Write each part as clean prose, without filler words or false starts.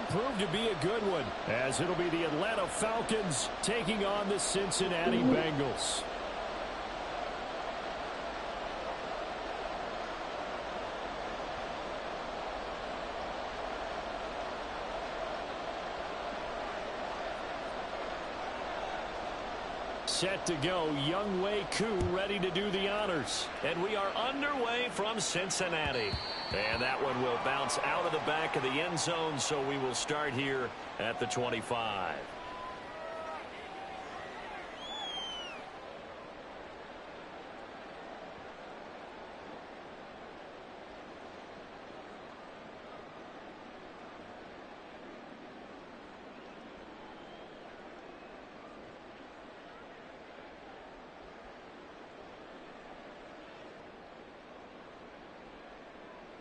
prove to be a good one, as it'll be the Atlanta Falcons taking on the Cincinnati Bengals. Set to go, Younghoe Koo ready to do the honors. And we are underway from Cincinnati. And that one will bounce out of the back of the end zone, so we will start here at the 25.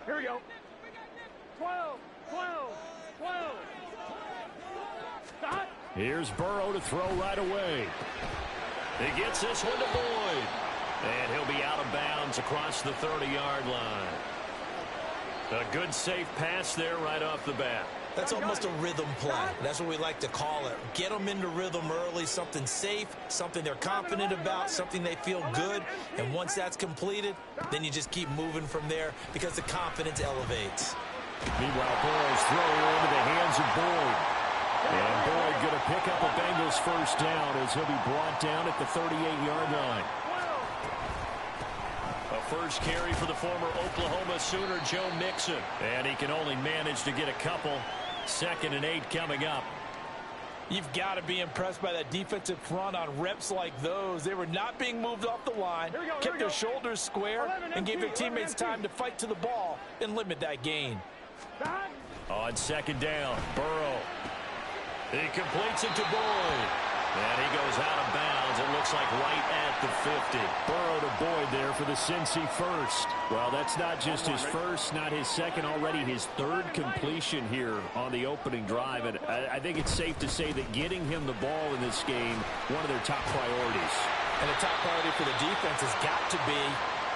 Here we go. 12, 12, 12. Stop. Here's Burrow to throw right away. He gets this one to Boyd. And he'll be out of bounds across the 30-yard line. A good safe pass there right off the bat. That's almost a rhythm play. That's what we like to call it. Get them into rhythm early, something safe, something they're confident about, something they feel good. And once that's completed, then you just keep moving from there because the confidence elevates. Meanwhile, Burrow's throwing into the hands of Boyd. And Boyd going to pick up a Bengals first down as he'll be brought down at the 38-yard line. A first carry for the former Oklahoma Sooner, Joe Mixon. And he can only manage to get a couple. 2nd and 8 coming up. You've got to be impressed by that defensive front on reps like those. They were not being moved off the line, kept their shoulders square, and gave their teammates time to fight to the ball and limit that gain. On 2nd down, Burrow. He completes it to Boyd. And he goes out of bounds, it looks like right at the 50. Burrow to Boyd there for the Cincy first. Well, that's not just his first, not his second, already his 3rd completion here on the opening drive. And I think it's safe to say that getting him the ball in this game, one of their top priorities. And the top priority for the defense has got to be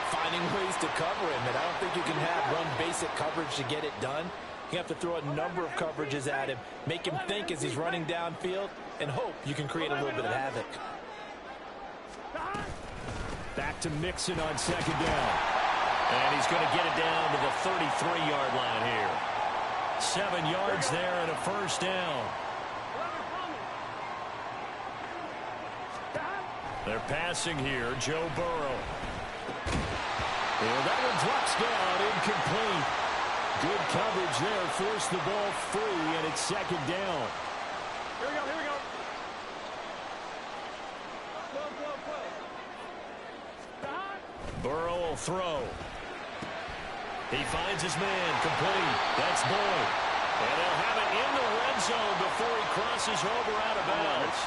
finding ways to cover him. And I don't think you can have one basic coverage to get it done. You have to throw a number of coverages at him, make him think as he's running downfield, and hope you can create a little bit of havoc. Back to Mixon on 2nd down. And he's going to get it down to the 33-yard line here. 7 yards there and a first down. They're passing here, Joe Burrow. And that one drops down, incomplete. Good coverage there, forced the ball free, and it's 2nd down. Here we go, here we go. Burrow will throw. He finds his man, complete. That's Boyd. And they'll have it in the red zone before he crosses over out of bounds.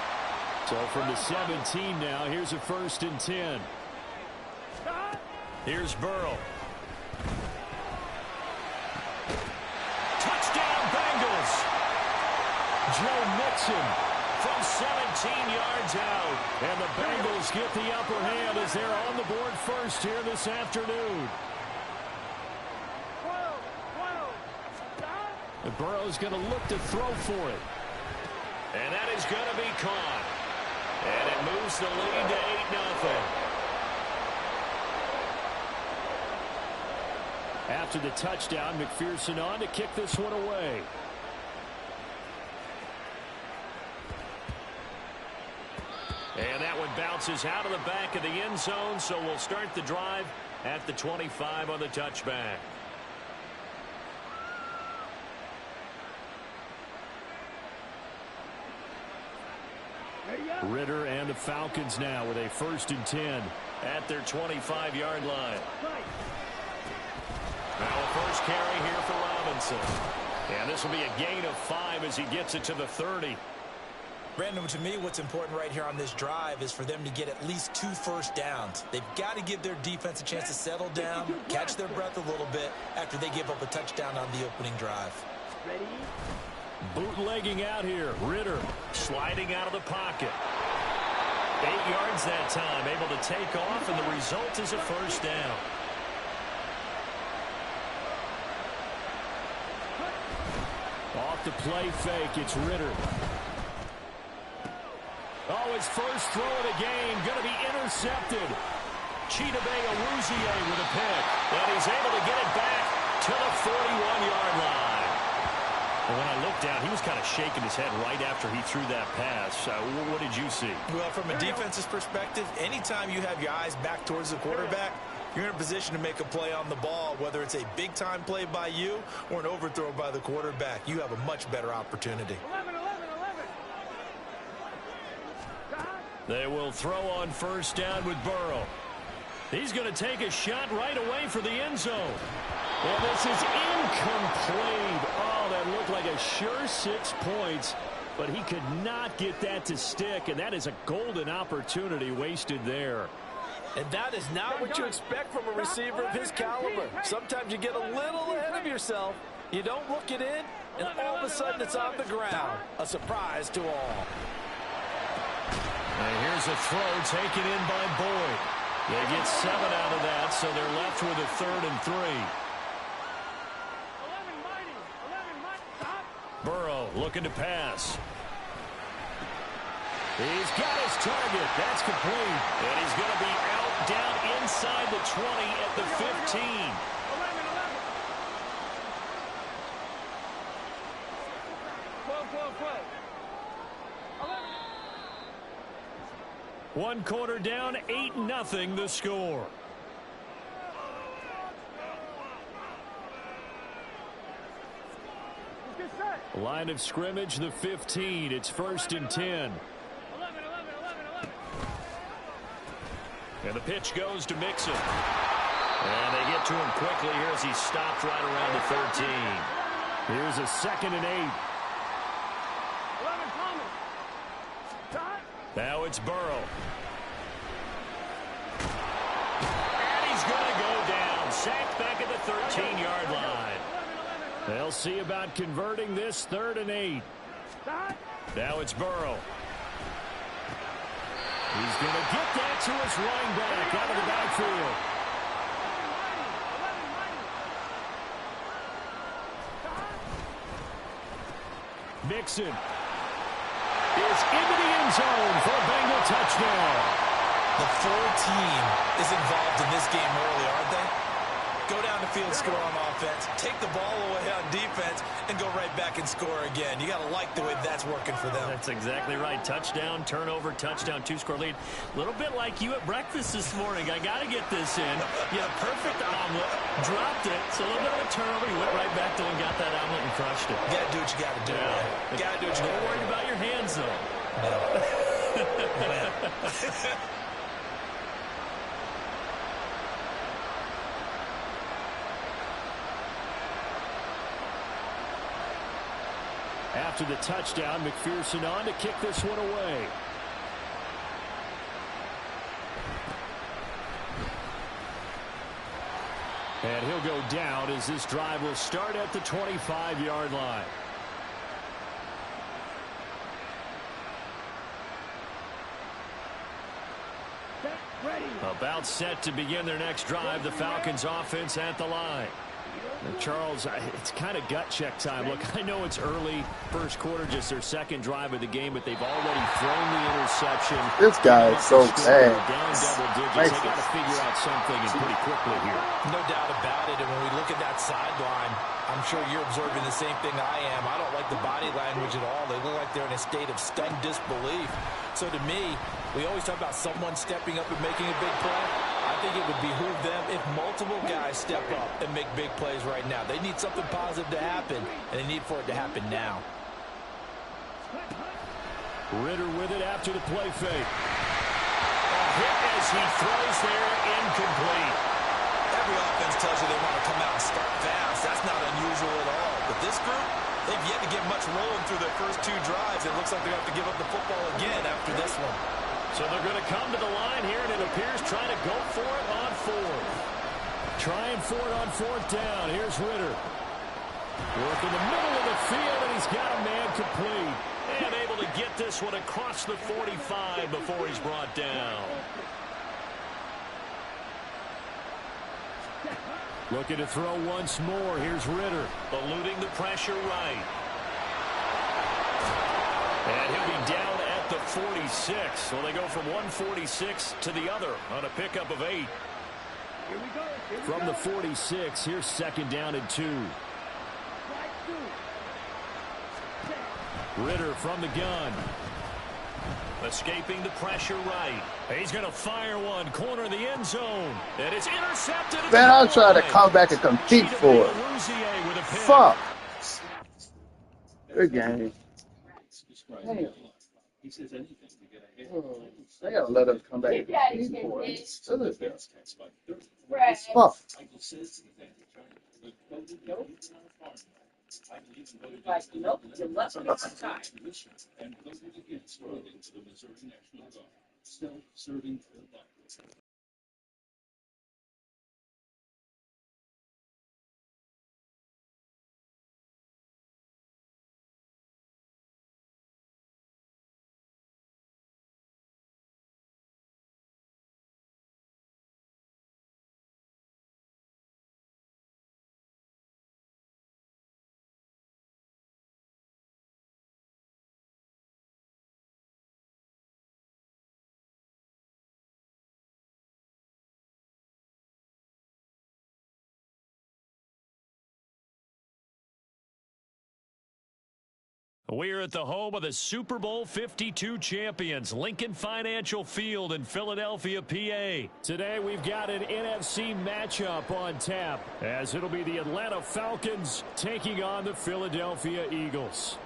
So from the 17 now, here's a 1st and 10. Here's Burrow. Touchdown, Bengals. Joe Mixon from 17 yards out. And the Bengals get the upper hand as they're on the board first here this afternoon. And Burrow's going to look to throw for it. And that is going to be caught. And it moves the lead to 8-0. After the touchdown, McPherson on to kick this one away. And that one bounces out of the back of the end zone, so we'll start the drive at the 25 on the touchback. Ritter and the Falcons now with a 1st and 10 at their 25-yard line. Now a first carry here for Robinson. And this will be a gain of 5 as he gets it to the 30. Brandon, to me, what's important right here on this drive is for them to get at least 2 first downs. They've got to give their defense a chance to settle down, catch their breath a little bit after they give up a touchdown on the opening drive. Ready? Bootlegging out here. Ritter sliding out of the pocket. 8 yards that time, able to take off, and the result is a first down. Off the play fake. It's Ritter. Oh, his first throw of the game going to be intercepted. Chidobe Awuzie with a pick. And he's able to get it back to the 41-yard line. Well, when I looked down, he was kind of shaking his head right after he threw that pass. What did you see? Well, from a defense's perspective, anytime you have your eyes back towards the quarterback, you're in a position to make a play on the ball, whether it's a big-time play by you or an overthrow by the quarterback. You have a much better opportunity. 11, 11, 11. They will throw on first down with Burrow. He's going to take a shot right away for the end zone. And this is incomplete. Oh, that looked like a sure 6 points, but he could not get that to stick, and that is a golden opportunity wasted there. And that is not what you expect from a receiver of his caliber. Sometimes you get a little ahead of yourself. You don't look it in, and all of a sudden it's on the ground. A surprise to all. And here's a throw taken in by Boyd. They get 7 out of that, so they're left with a 3rd and 3. 11 mighty. Stop. Burrow looking to pass. He's got his target. That's complete. And he's going to be out down inside the 20 at the 15. 11, 11. One quarter down, 8-0 the score. Line of scrimmage, the 15. It's 1st and 10. 11. And the pitch goes to Mixon. And they get to him quickly here as he stopped right around the 13. Here's a 2nd and 8. 11, Thomas. Stop. Now it's Burrow. And he's going to go down. Sacked back at the 13-yard line. They'll see about converting this 3rd and 8. Stop. Now it's Burrow. He's going to get that to his running back out of the backfield. 11, mighty. Mixon is into the end zone for a Bengal touchdown. The full team is involved in this game early, aren't they? Go down the field, score on offense, take the ball away on defense, and go right back and score again. You got to like the way that's working for them. That's exactly right. Touchdown, turnover, touchdown, 2-score lead. A little bit like you at breakfast this morning. I got to get this in. You had a perfect omelet, dropped it. So a little bit of a turnover. You went right back to it and got that omelet and crushed it. You got to do what you got to do. Yeah. You got to do what you got to do. Don't worry about your hands, though. After the touchdown, McPherson on to kick this one away. And he'll go down as this drive will start at the 25-yard line. About set to begin their next drive. The Falcons offense at the line. Charles, it's kind of gut check time. Look, I know it's early, first quarter, just their 2nd drive of the game, but they've already thrown the interception. This guy is so bad. Down double digits. They got to figure out something and pretty quickly here. No doubt about it. And when we look at that sideline, I'm sure you're observing the same thing I am. I don't like the body language at all. They look like they're in a state of stunned disbelief. So to me, we always talk about someone stepping up and making a big play. I think it would behoove them if multiple guys step up and make big plays right now. They need something positive to happen, and they need for it to happen now. Ritter with it after the play fake. A hit as he throws there, incomplete. Every offense tells you they want to come out and start fast. That's not unusual at all. But this group, they've yet to get much rolling through their first 2 drives. It looks like they're going to have to give up the football again after this one. So they're going to come to the line here, and it appears trying to go for it on 4th. Trying for it on 4th down. Here's Ritter. Work in the middle of the field, and he's got a man complete. And able to get this one across the 45 before he's brought down. Looking to throw once more. Here's Ritter. Eluding the pressure right. And he'll be down at the 46. So they go from 146 to the other on a pickup of 8. From the 46, here's 2nd down and 2. Ritter from the gun. Escaping the pressure right. He's going to fire one. Corner of the end zone. And it's intercepted. Man, I'll try to come back and compete for it. Fuck. Good game. Hey. They gotta let us come back and compete for it. Fuck. We're at the home of the Super Bowl 52 champions, Lincoln Financial Field in Philadelphia, PA. Today we've got an NFC matchup on tap, as it'll be the Atlanta Falcons taking on the Philadelphia Eagles.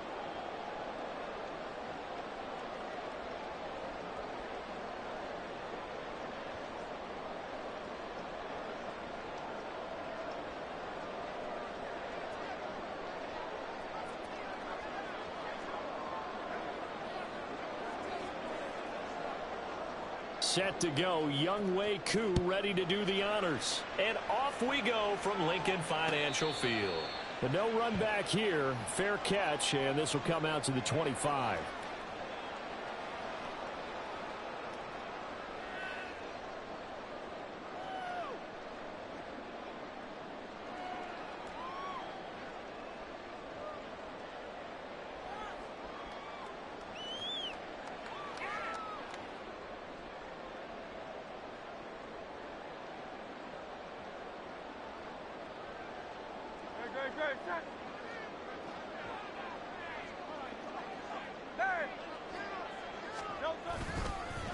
Set to go, Young Wei Koo ready to do the honors. And off we go from Lincoln Financial Field. But no run back here, fair catch, and this will come out to the 25.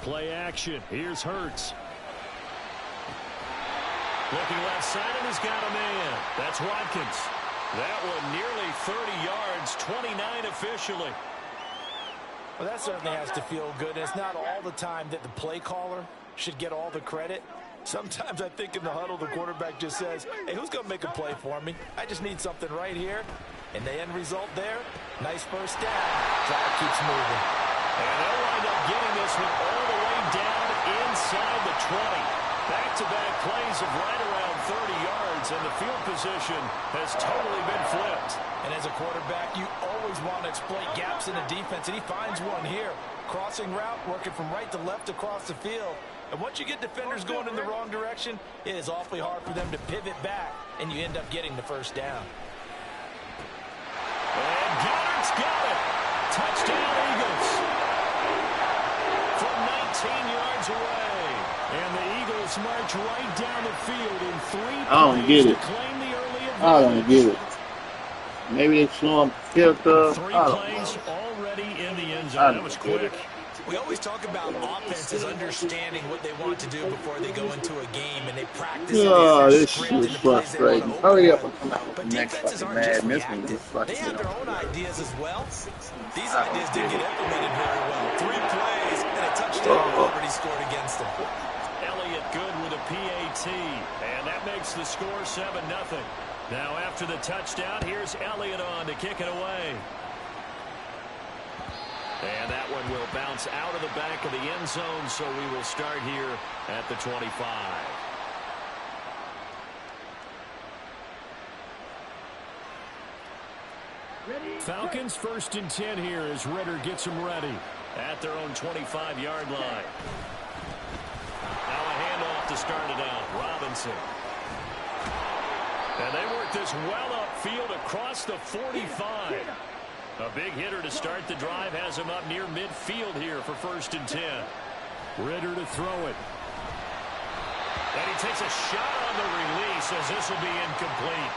Play action. Here's Hurts. Looking left side, and he's got a man. That's Watkins. That one nearly 30 yards, 29 officially. Well, that certainly has to feel good. It's not all the time that the play caller should get all the credit. Sometimes I think in the huddle, the quarterback just says, hey, who's going to make a play for me? I just need something right here. And the end result there, nice first down. Drive keeps moving. And they'll wind up getting this one all the way down inside the 20. Back-to-back plays of right around 30 yards, and the field position has totally been flipped. And as a quarterback, you always want to exploit gaps in the defense, and he finds one here. Crossing route, working from right to left across the field. And once you get defenders going in the wrong direction, it is awfully hard for them to pivot back, and you end up getting the first down. And Goddard's got it. Touchdown, Eagles. From 19 yards away. And the Eagles march right down the field in 3 plays I don't get it. to claim the early advantage. I don't get it. Maybe they slow him filter. 3 plays already in the end zone. That was quick. We always talk about offenses understanding what they want to do before they go into a game, and they practice it. Oh, this shit is frustrating. Hurry up and come out with But the next defenses fucking aren't just Madden. This one reactive. is fucking They have their own up. ideas as well. These ideas didn't get implemented very well. 3 plays and a touchdown already scored against them. Elliott good with a PAT, and that makes the score 7-0. Now after the touchdown, here's Elliott on to kick it away. And that one will bounce out of the back of the end zone, so we will start here at the 25. Falcons 1st and 10 here as Ritter gets them ready. At their own 25-yard line. Now a handoff to start it out. Robinson. And they work this well upfield across the 45. A big hitter to start the drive has him up near midfield here for 1st and 10. Ritter to throw it. And he takes a shot on the release as this will be incomplete.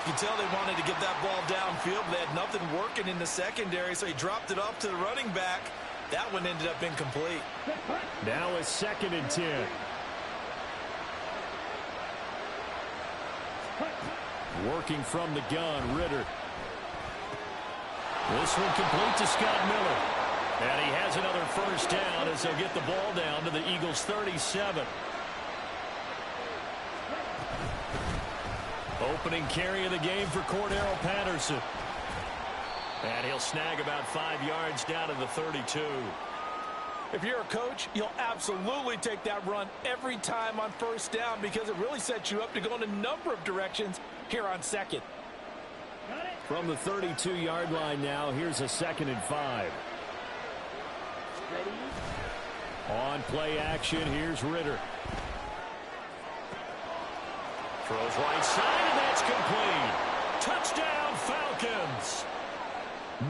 You can tell they wanted to get that ball downfield, but they had nothing working in the secondary, so he dropped it off to the running back. That one ended up incomplete. Now it's 2nd and 10. Working from the gun, Ritter. This one complete to Scott Miller. And he has another 1st down as they'll get the ball down to the Eagles' 37. Opening carry of the game for Cordero Patterson. And he'll snag about 5 yards down to the 32. If you're a coach, you'll absolutely take that run every time on 1st down because it really sets you up to go in a number of directions here on 2nd. From the 32-yard line now, here's a 2nd and 5. On play action, here's Ritter. Throws right side, and that's complete. Touchdown, Falcons.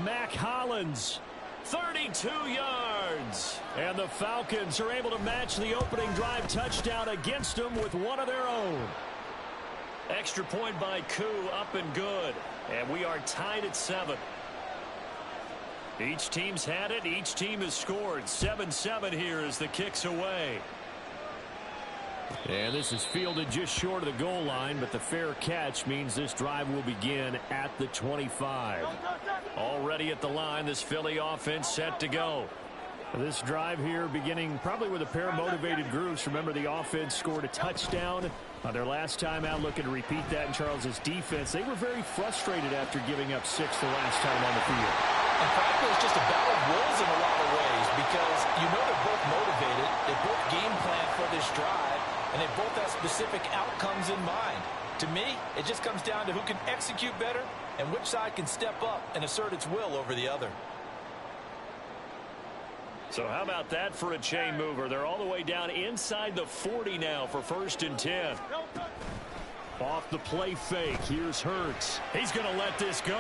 Mac Hollins, 32 yards. And the Falcons are able to match the opening drive touchdown against them with one of their own. Extra point by Koo, up and good. And we are tied at 7. Each team's had it. Each team has scored. 7-7 here as the kick's away. And this is fielded just short of the goal line, but the fair catch means this drive will begin at the 25. Already at the line, this Philly offense set to go. This drive here beginning probably with a pair of motivated groups. Remember, the offense scored a touchdown on their last time out, looking to repeat that in Charles's defense. They were very frustrated after giving up 6 the last time on the field. And frankly, it's just a battle of wills in a lot of ways because you know they're both motivated. They both game plan for this drive, and they both have specific outcomes in mind. To me, it just comes down to who can execute better and which side can step up and assert its will over the other. So how about that for a chain mover? They're all the way down inside the 40 now for 1st and 10. Off the play fake, here's Hurts. He's going to let this go.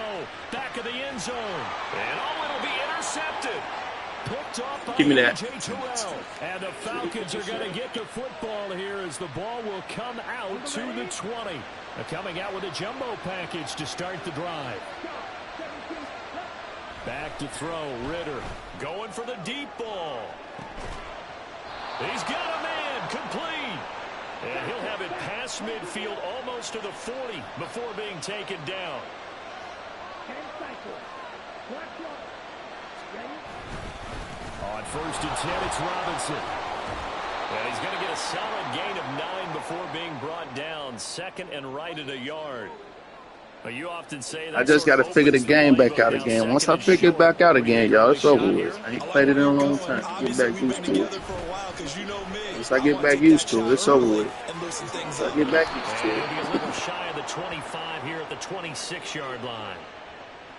Back of the end zone. And it'll be intercepted. Picked off by A.J. Terrell. And the Falcons are going to get the football here as the ball will come out to the 20. They're coming out with a jumbo package to start the drive. Back to throw, Ritter. Going for the deep ball. He's got a man, complete. And he'll have it past midfield almost to the 40 before being taken down. On 1st and 10, it's Robinson. And he's going to get a solid gain of 9 before being brought down. 2nd and right at a yard. But you often say that I just got to figure the game back out again. Once I figure it back out again, y'all, it's over with. I ain't played it in a long time. Get back used to it. Once I get back used to it, it's over with. Once I get back used to it. He'll be a little shy of the 25 here at the 26-yard line.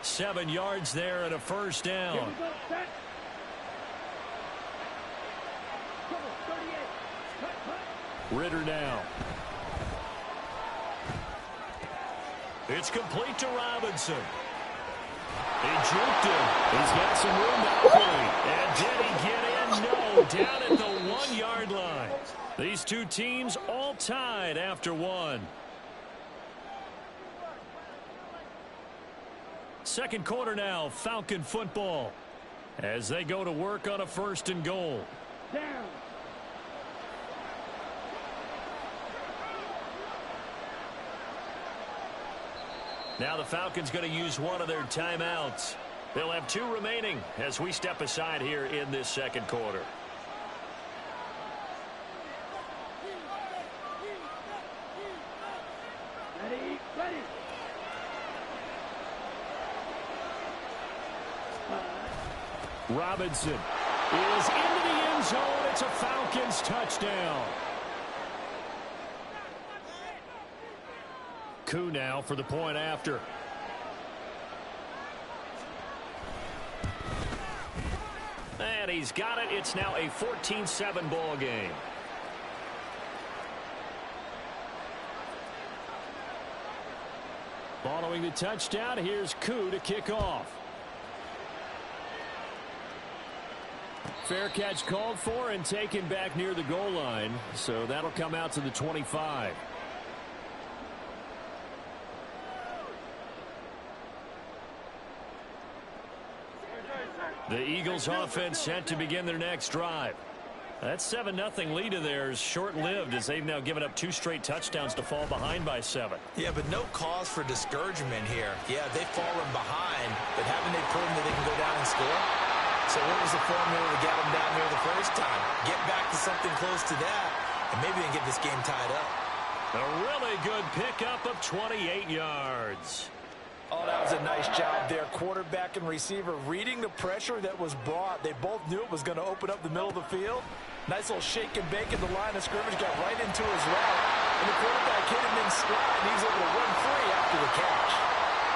7 yards there and a 1st down. Ritter now. It's complete to Robinson. He juked him. He's got some room now, and did he get in? No, down at the 1-yard line. These two teams all tied after 1. Second quarter now, Falcon football, as they go to work on a 1st and goal. Down. Now the Falcons going to use one of their timeouts. They'll have 2 remaining as we step aside here in this second quarter. Ready, ready. Robinson is into the end zone. It's a Falcons touchdown. Koo now for the point after. And he's got it. It's now a 14-7 ball game. Following the touchdown, here's Koo to kick off. Fair catch called for and taken back near the goal line. So that'll come out to the 25. The Eagles offense set to begin their next drive. That 7-0 lead of theirs short-lived as they've now given up 2 straight touchdowns to fall behind by 7. Yeah, but no cause for discouragement here. Yeah, they've fallen behind, but haven't they proven that they can go down and score? So what was the formula to get them down here the first time? Get back to something close to that, and maybe they can get this game tied up. A really good pickup of 28 yards. Oh, that was a nice job there. Quarterback and receiver reading the pressure that was brought. They both knew it was going to open up the middle of the field. Nice little shake and bake at the line of scrimmage. Got right into his route. And the quarterback hit him in stride. And he's able to run free after the catch.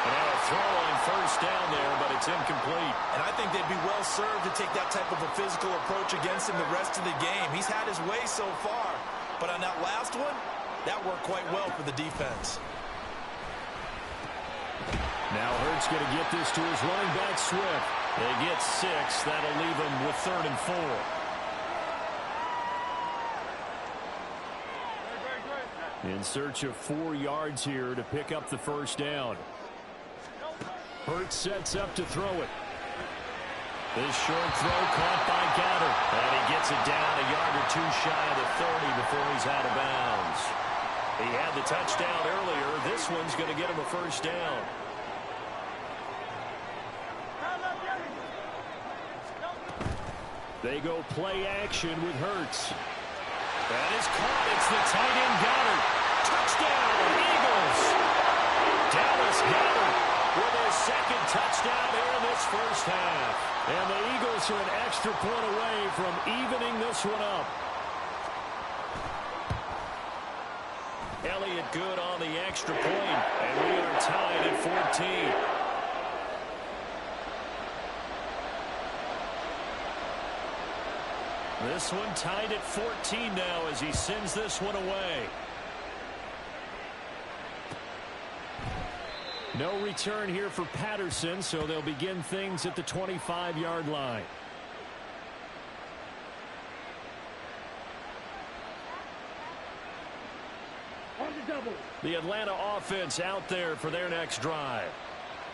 And now a throw on first down there, but it's incomplete. And I think they'd be well served to take that type of a physical approach against him the rest of the game. He's had his way so far. But on that last one, that worked quite well for the defense. Now Hurts going to get this to his running back, Swift. They get 6. That'll leave them with 3rd and 4. In search of 4 yards here to pick up the first down. Hurts sets up to throw it. This short throw caught by Goddard. And he gets it down a yard or 2 shy of the 30 before he's out of bounds. He had the touchdown earlier. This one's going to get him a first down. They go play action with Hurts. That is caught. It's the tight end Goddard. Touchdown, Eagles. Dallas Goddard with his 2nd touchdown here in this first half. And the Eagles are an extra point away from evening this one up. Elliott good on the extra point, and we are tied at 14. This one tied at 14 now as he sends this one away. No return here for Patterson, so they'll begin things at the 25-yard line. The Atlanta offense out there for their next drive.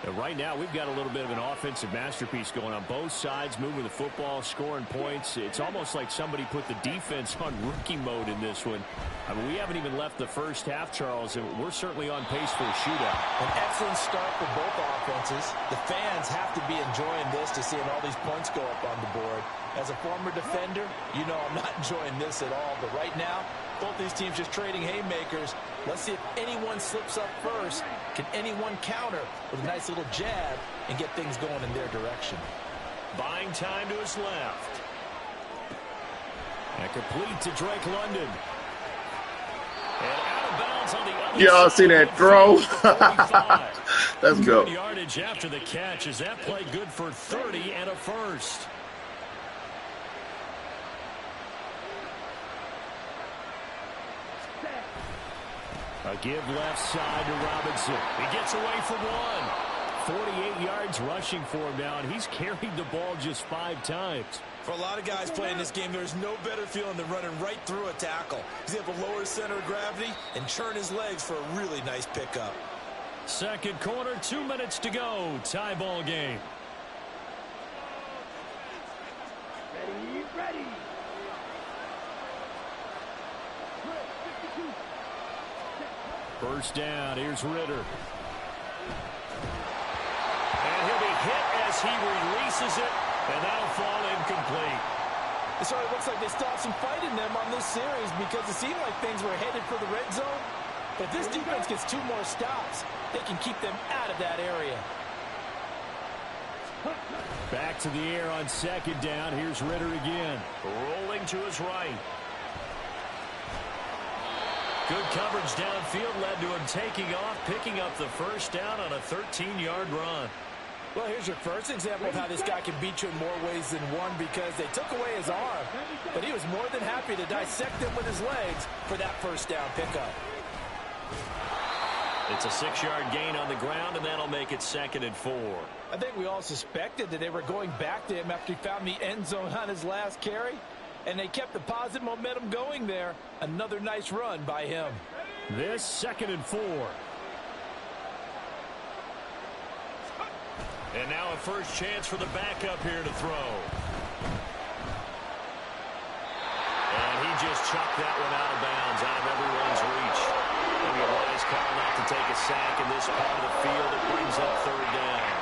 And right now, we've got a little bit of an offensive masterpiece going on both sides, moving the football, scoring points. It's almost like somebody put the defense on rookie mode in this one. I mean, we haven't even left the first half, Charles, and we're certainly on pace for a shootout. An excellent start for both offenses. The fans have to be enjoying this to seeing all these points go up on the board. As a former defender, you know I'm not enjoying this at all. But right now, both these teams just trading haymakers. Let's see if anyone slips up first. Can anyone counter with a nice little jab and get things going in their direction? Buying time to his left. And complete to Drake London. And out of bounds on the other side. Y'all see that throw? Let's go. Good yardage after the catch. Is that play good for 30 and a first? A give left side to Robinson. He gets away from one. 48 yards rushing for him now, and he's carried the ball just 5 times. For a lot of guys playing this game, there's no better feeling than running right through a tackle. He's able to lower his center of gravity and churn his legs for a really nice pickup. Second quarter, 2 minutes to go. Tie ball game. Ready. First down, here's Ritter. And he'll be hit as he releases it, and that'll fall incomplete. It sort of looks like they still have some fight in them on this series because it seemed like things were headed for the red zone. But if this defense gets 2 more stops, they can keep them out of that area. Back to the air on second down. Here's Ritter again. Rolling to his right. Good coverage downfield led to him taking off, picking up the first down on a 13-yard run. Well, here's your first example of how this guy can beat you in more ways than one because they took away his arm, but he was more than happy to dissect them with his legs for that first down pickup. It's a 6-yard gain on the ground, and that'll make it 2nd and 4. I think we all suspected that they were going back to him after he found the end zone on his last carry, and they kept the positive momentum going there. Another nice run by him. This 2nd and 4. And now a first chance for the backup here to throw. And he just chucked that one out of bounds, out of everyone's reach. Maybe a wise call not to take a sack in this part of the field. It brings up 3rd down.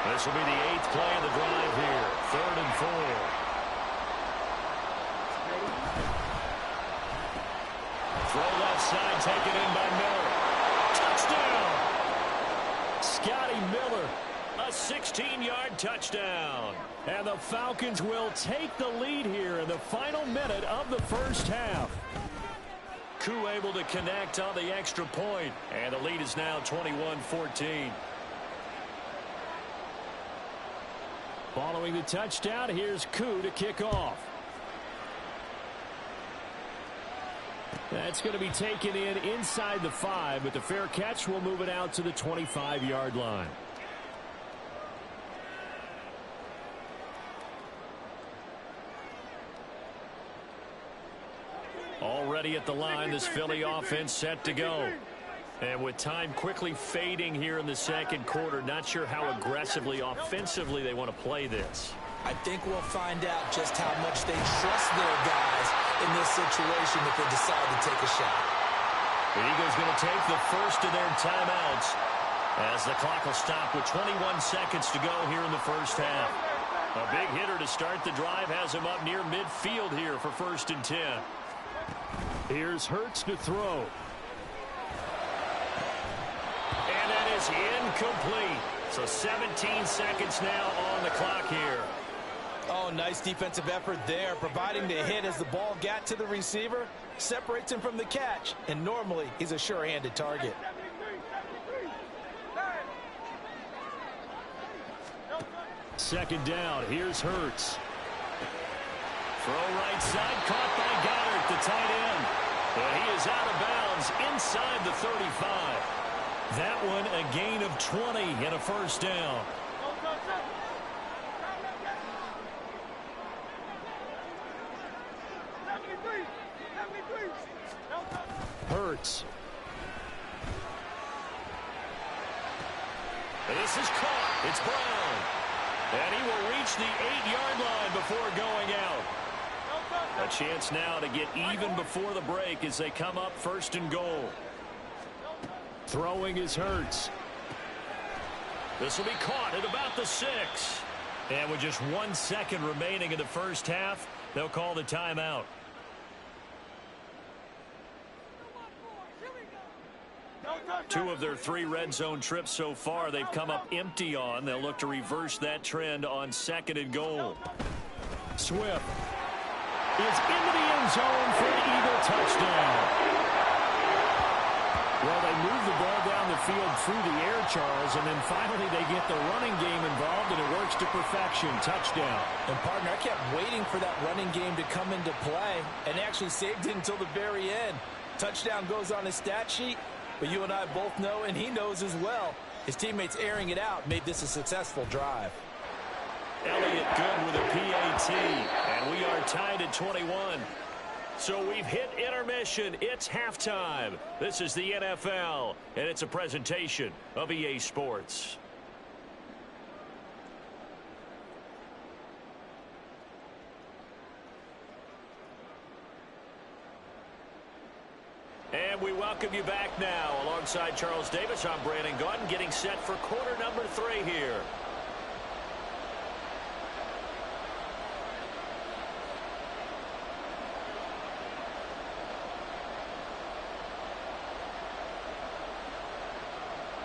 This will be the 8th play of the drive here. 3rd and 4. Throw left side, taken in by Miller. Touchdown! Scotty Miller, a 16-yard touchdown. And the Falcons will take the lead here in the final minute of the first half. Koo able to connect on the extra point, and the lead is now 21-14. Following the touchdown, here's Koo to kick off. That's going to be taken in inside the 5, but the fair catch will move it out to the 25-yard line. Already at the line, this Philly offense set to go. And with time quickly fading here in the 2nd quarter, not sure how aggressively, offensively they want to play this. I think we'll find out just how much they trust their guys in this situation if they decide to take a shot. The Eagles going to take the first of their timeouts as the clock will stop with 21 seconds to go here in the first half. A big hitter to start the drive has him up near midfield here for 1st and 10. Here's Hurts to throw. And that is incomplete. So 17 seconds now on the clock here. Oh, nice defensive effort there, providing the hit as the ball got to the receiver, separates him from the catch, and normally he's a sure-handed target. Second down, here's Hurts. Throw right side, caught by Goddard, the tight end. And he is out of bounds inside the 35. That one a gain of 20 and a first down. Hurts. This is caught. It's Brown. And he will reach the 8-yard line before going out. A chance now to get even before the break as they come up 1st and goal. Throwing is Hurts. This will be caught at about the 6. And with just 1 second remaining in the first half, they'll call the timeout. Two of their 3 red zone trips so far they've come up empty on. They'll look to reverse that trend on 2nd and goal. Swift is into the end zone for an Eagle touchdown. Well, they move the ball down the field through the air, Charles, and then finally they get the running game involved, and it works to perfection. Touchdown. And, partner, I kept waiting for that running game to come into play and actually saved it until the very end. Touchdown goes on his stat sheet, but you and I both know, and he knows as well, his teammates airing it out made this a successful drive. Elliott good with a PAT, and we are tied at 21. So we've hit intermission. It's halftime. This is the NFL, and it's a presentation of EA Sports. And we welcome you back now. Alongside Charles Davis, I'm Brandon Gunn, getting set for quarter number 3 here.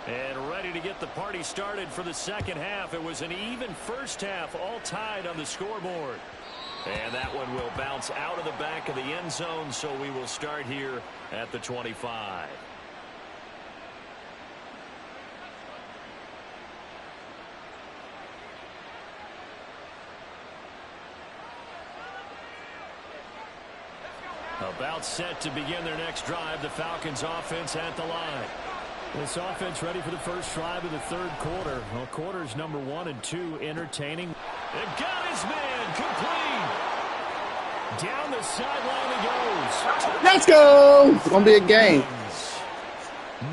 And ready to get the party started for the second half. It was an even first half, all tied on the scoreboard. And that one will bounce out of the back of the end zone, so we will start here at the 25. About set to begin their next drive, the Falcons offense at the line. This offense ready for the first drive of the third quarter. Well, quarters number 1 and 2 entertaining. And got his man complete. Down the sideline he goes. Let's go. It's going to be a game.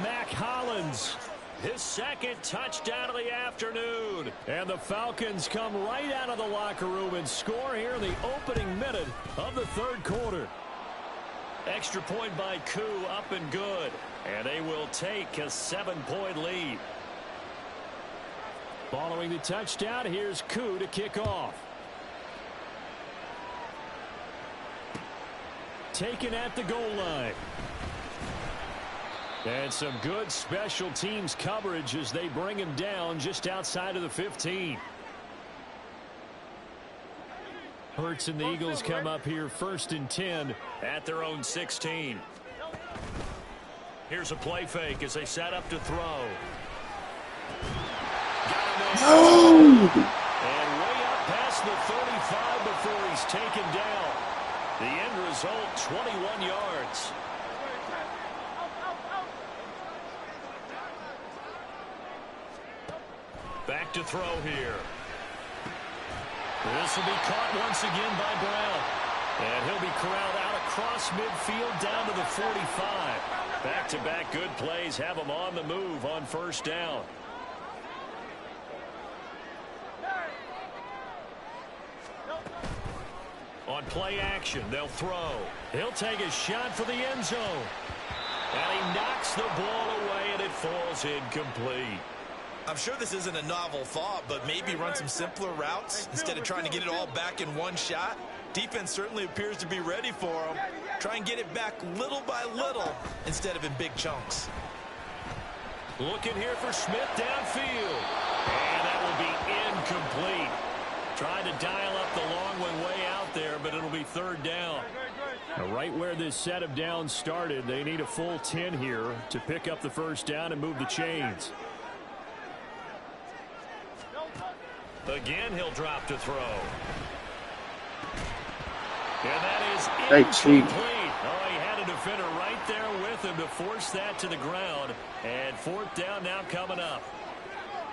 Mac Hollins, his second touchdown of the afternoon. And the Falcons come right out of the locker room and score here in the opening minute of the third quarter. Extra point by Koo, up and good. And they will take a 7-point lead. Following the touchdown, here's Koo to kick off. Taken at the goal line. And some good special teams coverage as they bring him down just outside of the 15. Hurts and the Eagles come up here 1st and 10 at their own 16. Here's a play fake as they set up to throw. Oh! And way up past the 35 before he's taken down. The end result, 21 yards. Back to throw here. This will be caught once again by Brown. And he'll be corralled out across midfield down to the 45. Back-to-back good plays have him on the move on first down. On play action, they'll throw. He'll take a shot for the end zone. And he knocks the ball away, and it falls incomplete. I'm sure this isn't a novel thought, but maybe run some simpler routes instead of trying to get it all back in one shot. Defense certainly appears to be ready for him. Try and get it back little by little instead of in big chunks. Looking here for Smith downfield. And that will be incomplete. Trying to dial up the long one way out there, but it'll be third down. Now, right where this set of downs started, they need a full 10 here to pick up the first down and move the chains. Again, he'll drop to throw. And that is incomplete. Oh, he had a defender right there with him to force that to the ground. And fourth down now coming up.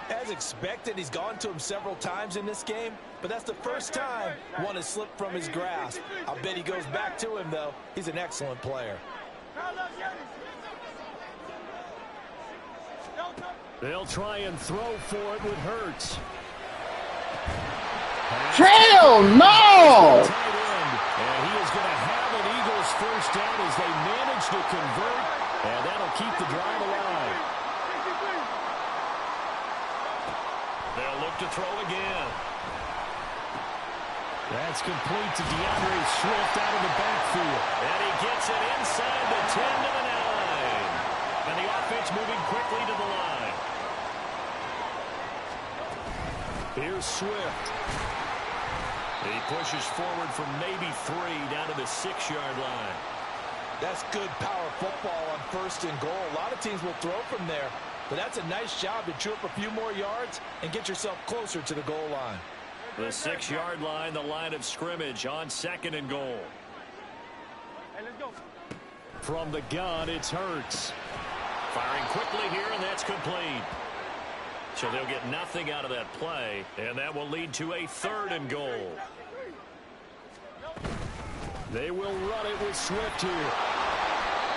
As expected, he's gone to him several times in this game, but that's the first time one has slipped from his grasp. I bet he goes back to him, though. He's an excellent player. They'll try and throw for it with Hurts. Hell no! And he is going to have an Eagles first down as they manage to convert, and that'll keep the drive alive. They'll look to throw again. That's complete to DeAndre Swift out of the backfield. And he gets it inside the 10 to the 9. And the offense moving quickly to the line. Here's Swift. He pushes forward from maybe 3 down to the 6-yard line. That's good power football on first and goal. A lot of teams will throw from there, but that's a nice job to chew up a few more yards and get yourself closer to the goal line. The 6-yard line, the line of scrimmage on second and goal. Hey, let's go. From the gun, it's Hurts. Firing quickly here, and that's complete. So they'll get nothing out of that play, and that will lead to a third and goal. They will run it with Swift here.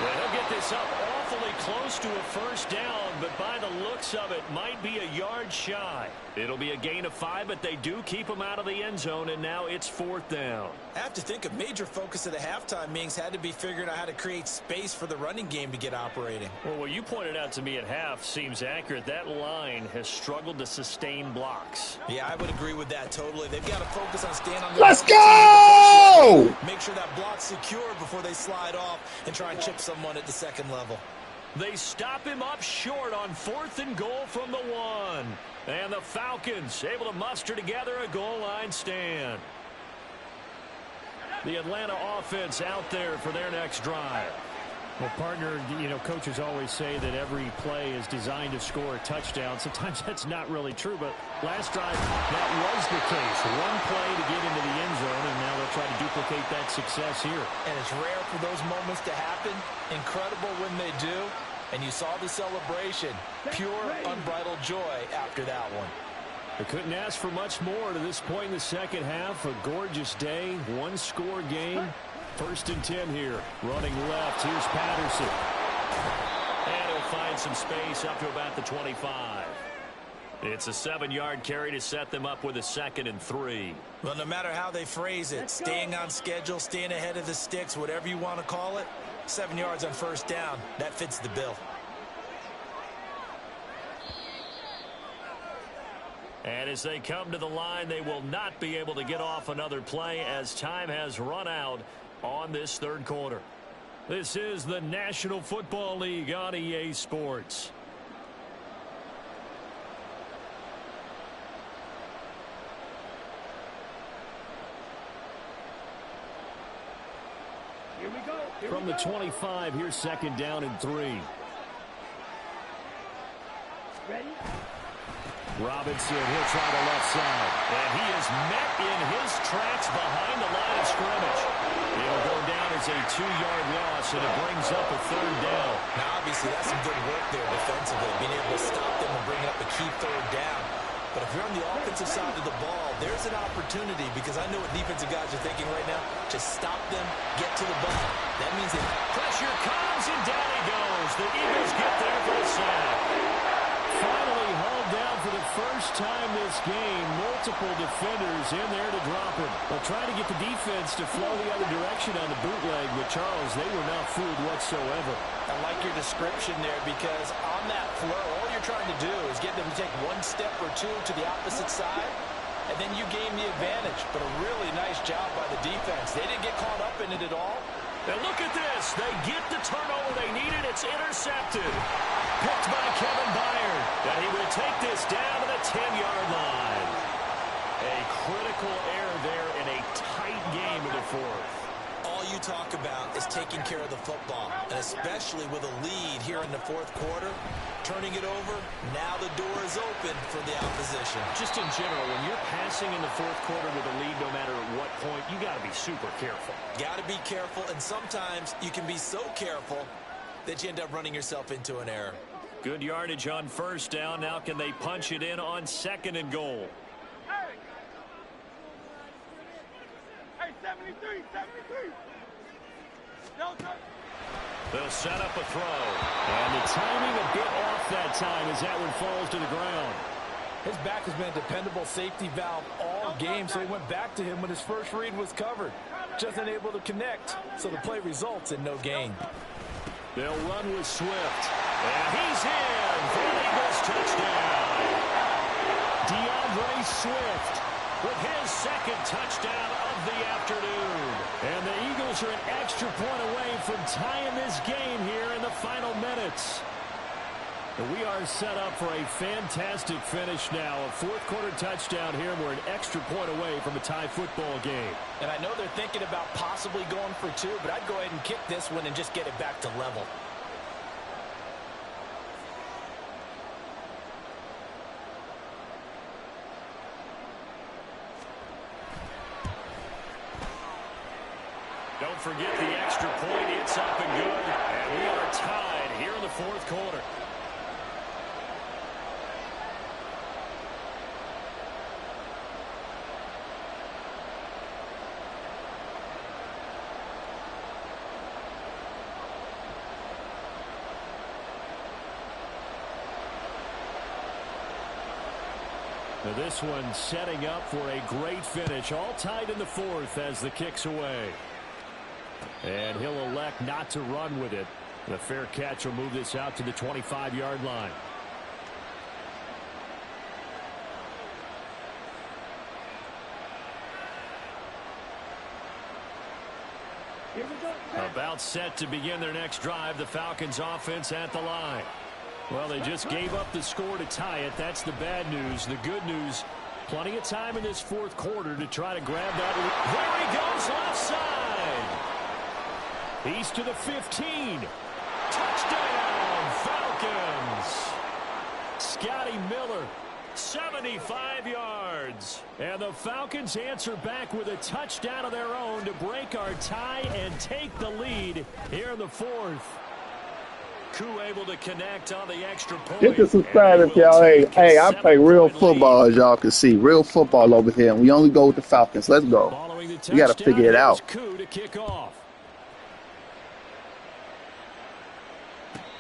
Well, he'll get this up awfully close to a first down, but by the looks of it, might be a yard shy. It'll be a gain of 5, but they do keep him out of the end zone, and now it's fourth down. I have to think a major focus of the halftime meetings had to be figuring out how to create space for the running game to get operating. Well, what you pointed out to me at half seems accurate. That line has struggled to sustain blocks. Yeah, I would agree with that totally. They've got to focus on staying on the Let's go! Make sure that block's secure before they slide off and try and chip someone at the second level. They stop him up short on fourth and goal from the 1. And the Falcons able to muster together a goal line stand. The Atlanta offense out there for their next drive. Well, partner, coaches always say that every play is designed to score a touchdown. Sometimes that's not really true, but last drive, that was the case. One play to get into the end zone, and now they'll try to duplicate that success here. And it's rare for those moments to happen. Incredible when they do. And you saw the celebration. Pure, unbridled joy after that one. They couldn't ask for much more to this point in the second half. A gorgeous day, one-score game. 1st and 10 here. Running left, here's Patterson. And he'll find some space up to about the 25. It's a 7-yard carry to set them up with a 2nd and 3. Well, no matter how they phrase it, staying on schedule, staying ahead of the sticks, whatever you want to call it, 7 yards on 1st down, that fits the bill. And as they come to the line, they will not be able to get off another play as time has run out on this 3rd quarter. This is the National Football League on EA Sports. Here we go. From the 25, here's 2nd down and 3. Ready? Robinson, he'll try the left side. And he is met in his tracks behind the line of scrimmage. It'll go down as a 2-yard loss, and it brings up a 3rd down. Now, obviously, that's some good work there defensively, being able to stop them and bring up a key 3rd down. But if you're on the offensive side of the ball, there's an opportunity, because I know what defensive guys are thinking right now. Just stop them, get to the ball. That means that Pressure comes, and down he goes. The Eagles get there for a sack. Finally hauled down for the first time this game. Multiple defenders in there to drop him. They'll try to get the defense to flow the other direction on the bootleg, but Charles, they were not fooled whatsoever. I like your description there, because on that flow, all you're trying to do is get them to take 1 step or 2 to the opposite side, and then you gain the advantage. But a really nice job by the defense. They didn't get caught up in it at all. And look at this. They get the turnover they needed. It's intercepted. Picked by Kevin Byard. And he will take this down to the 10-yard line. A critical error there in a tight game in the 4th. all you talk about is taking care of the football, and especially with a lead here in the 4th quarter, turning it over, now the door is open for the opposition. Just in general, when you're passing in the 4th quarter with a lead, no matter at what point, you got to be super careful. Got to be careful, and sometimes you can be so careful that you end up running yourself into an error. Good yardage on 1st down. Now can they punch it in on 2nd and goal? Hey, 73, 73. Delta. They'll set up a throw. And the timing a bit off that time as that one falls to the ground. His back has been a dependable safety valve all game, so he went back to him when his first read was covered. Just unable to connect, so the play results in no gain. They'll run with Swift. And he's in for an Eagles touchdown. DeAndre Swift with his 2nd touchdown of the afternoon. And the Eagles are an extra point away from tying this game here in the final minutes. And we are set up for a fantastic finish now. A 4th quarter touchdown here, and we're an extra point away from a tie football game. And I know they're thinking about possibly going for 2, but I'd go ahead and kick this one and just get it back to level. Don't forget the extra point. It's up and good. And we are tied here in the 4th quarter. Now this one setting up for a great finish. All tied in the 4th as the kick's away. And he'll elect not to run with it. The fair catch will move this out to the 25-yard line. Here we go. About set to begin their next drive. The Falcons offense at the line. Well, they just gave up the score to tie it. That's the bad news. The good news, plenty of time in this 4th quarter to try to grab that lead. There he goes, left side. He's to the 15. Touchdown, Falcons. Scotty Miller. 75 yards. And the Falcons answer back with a touchdown of their own to break our tie and take the lead here in the 4th. Koo able to connect on the extra point. Get to subscribe if y'all. Hey, I play real football, as y'all can see. Real football over here. And we only go with the Falcons. Let's go. We got to figure it out. Koo to kick off.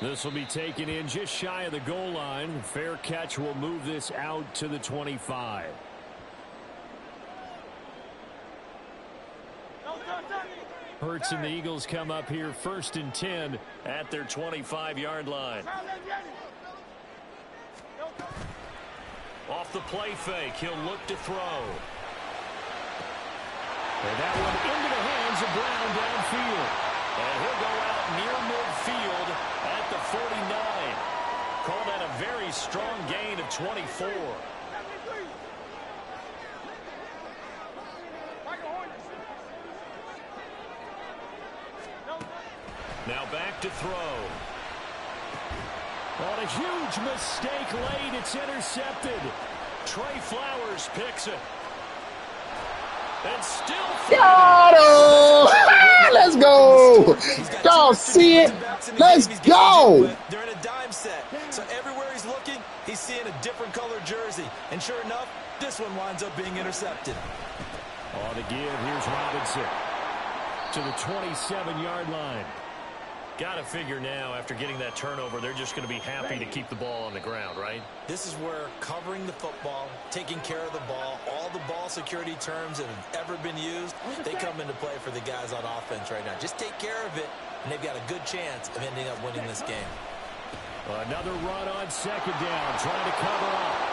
This will be taken in just shy of the goal line. Fair catch will move this out to the 25. Hurts and the Eagles come up here 1st and 10 at their 25-yard line. Off the play fake, he'll look to throw. And that one into the hands of Brown downfield. And he'll go out near midfield at the 49. Call that a very strong gain of 24. Now back to throw. On a huge mistake late, it's intercepted. Trey Flowers picks it. And still Got him! Let's go! Y'all see it? Let's go! They're in a dime set, so everywhere he's looking, he's seeing a different color jersey. And sure enough, this one winds up being intercepted. On the give, here's Robinson to the 27-yard line. Got to figure now, after getting that turnover, they're just going to be happy to keep the ball on the ground, right? This is where covering the football, taking care of the ball, all the ball security terms that have ever been used, they come into play for the guys on offense right now. Just take care of it, and they've got a good chance of ending up winning this game. Another run on 2nd down, trying to cover up.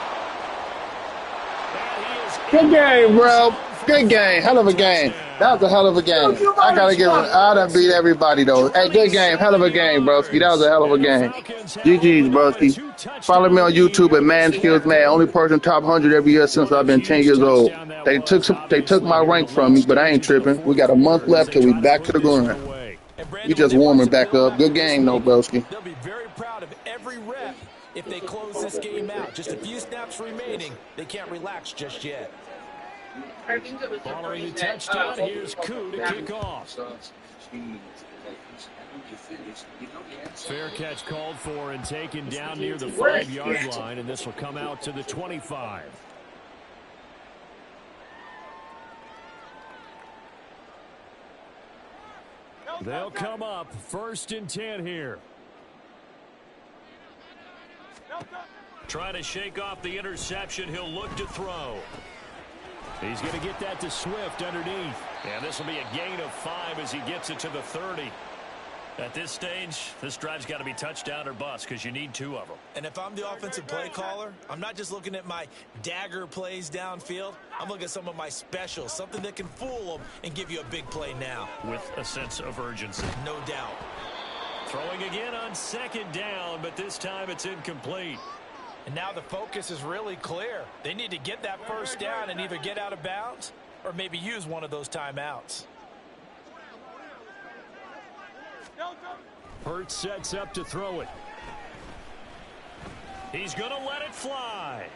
Good game, bro. Good game. Hell of a game. That was a hell of a game. I gotta give it. I done beat everybody though. Hey, good game. Hell of a game, broski. That was a hell of a game. GG's, broski. Follow me on YouTube at Man Skills Man. Only person top 100 every year since I've been 10 years old. They took my rank from me, but I ain't tripping. We got a month left till we back to the grind. We just warming back up. Good game, though, broski. They'll be very proud of every rep if they close this game out. Just a few snaps remaining. They can't relax just yet. Following the touchdown, here's Koo to kick off. Fair catch called for and taken down near the 5-yard line, and this will come out to the 25. They'll come up 1st and 10 here. Trying to shake off the interception. He'll look to throw. He's going to get that to Swift underneath. And this will be a gain of 5 as he gets it to the 30. At this stage, this drive's got to be touchdown or bust because you need 2 of them. And if I'm the offensive play caller, I'm not just looking at my dagger plays downfield. I'm looking at some of my specials, something that can fool them and give you a big play now. With a sense of urgency. No doubt. Throwing again on 2nd down, but this time it's incomplete. And now the focus is really clear. They need to get that 1st down and either get out of bounds or maybe use one of those timeouts. Hurts sets up to throw it. He's going to let it fly.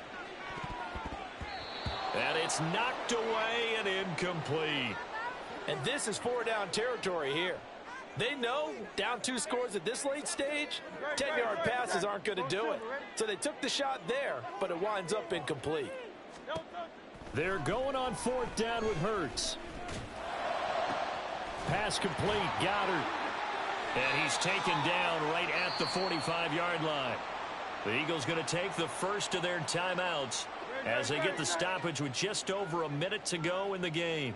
And it's knocked away and incomplete. And this is 4-down territory here. They know down 2 scores at this late stage, 10-yard passes aren't going to do it. So they took the shot there, but it winds up incomplete. They're going on 4th down with Hurts. Pass complete, Goddard. And he's taken down right at the 45-yard line. The Eagles going to take the first of their timeouts as they get the stoppage with just over a minute to go in the game.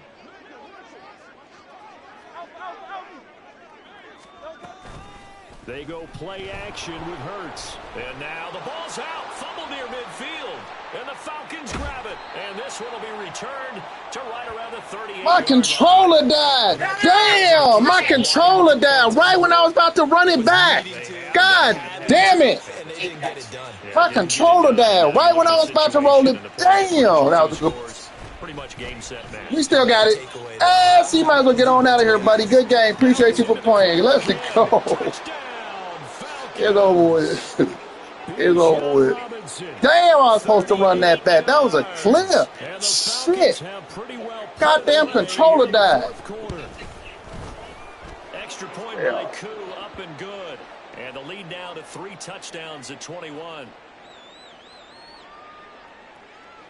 They go play action with Hurts. And now the ball's out. Fumble near midfield. And the Falcons grab it. And this one will be returned to right around the 38. My controller died. Damn, my controller died right when I was about to run it back. God damn it. My controller died right when I was about to roll it. Damn, that was a good. Pretty much game set match. We still got it. So you might as well get on out of here, buddy. Good game. Appreciate you for playing. Let's go. It's over with. It's over with. Damn, I was supposed to run that back. That was a clip. Shit. Goddamn controller died. Extra point by Koo, up and good. And the lead now to 3 touchdowns at 21.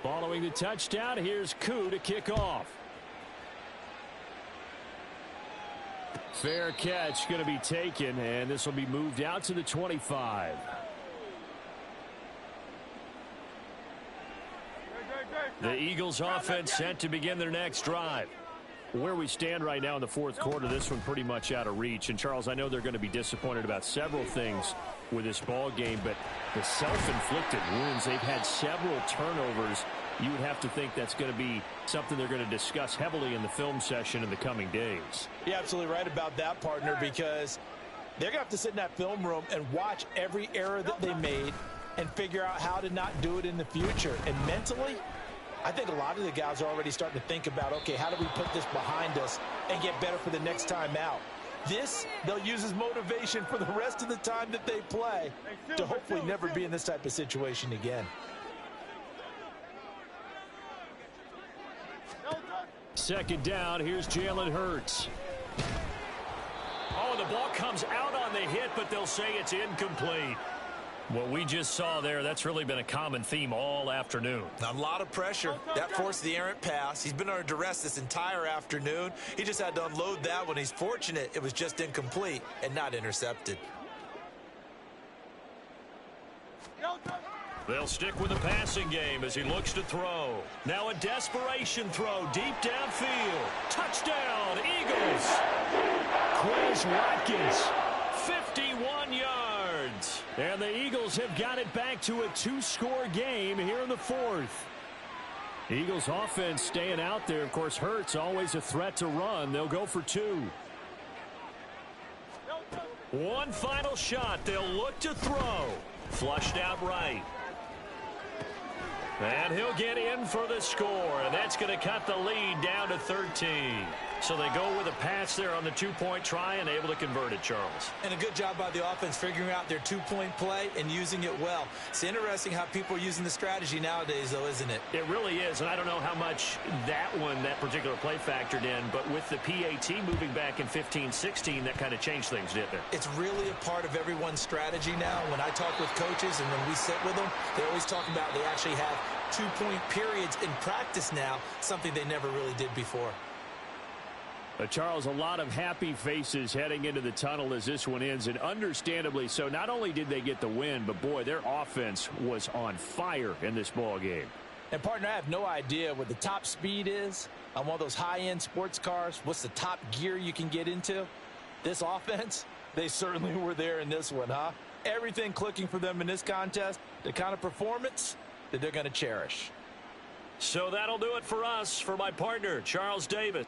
Following the touchdown, here's Koo to kick off. Fair catch going to be taken, and this will be moved out to the 25. The Eagles offense set to begin their next drive. Where we stand right now in the fourth quarter, this one pretty much out of reach. And, Charles, I know they're going to be disappointed about several things with this ball game, but the self-inflicted wounds, they've had several turnovers. You would have to think that's going to be something they're going to discuss heavily in the film session in the coming days. You're absolutely right about that, partner, because they're going to have to sit in that film room and watch every error that they made and figure out how to not do it in the future. And mentally, I think a lot of the guys are already starting to think about, okay, how do we put this behind us and get better for the next time out? This, they'll use as motivation for the rest of the time that they play to hopefully never be in this type of situation again. Second down, here's Jalen Hurts. Oh, the ball comes out on the hit, but they'll say it's incomplete. What we just saw there, that's really been a common theme all afternoon. A lot of pressure. That forced the errant pass. He's been under duress this entire afternoon. He just had to unload that one. He's fortunate it was just incomplete and not intercepted. They'll stick with the passing game as he looks to throw. Now a desperation throw deep downfield. Touchdown, Eagles. Quez Watkins, 51 yards. And the Eagles have got it back to a 2-score game here in the fourth. Eagles offense staying out there. Of course, Hurts always a threat to run. They'll go for 2. One final shot. They'll look to throw. Flushed out right. And he'll get in for the score, and that's going to cut the lead down to 13. So they go with a pass there on the 2-point try and able to convert it, Charles. And a good job by the offense figuring out their 2-point play and using it well. It's interesting how people are using the strategy nowadays, though, isn't it? It really is, and I don't know how much that particular play factored in, but with the PAT moving back in 15-16, that kind of changed things, didn't it? It's really a part of everyone's strategy now. When I talk with coaches and when we sit with them, they always talk about they actually have 2-point periods in practice now, something they never really did before. Charles, a lot of happy faces heading into the tunnel as this one ends, and understandably so. Not only did they get the win, but, boy, their offense was on fire in this ball game. And, partner, I have no idea what the top speed is on one of those high-end sports cars. What's the top gear you can get into? This offense, they certainly were there in this one, huh? Everything clicking for them in this contest, the kind of performance that they're going to cherish. So that'll do it for us. For my partner, Charles Davis.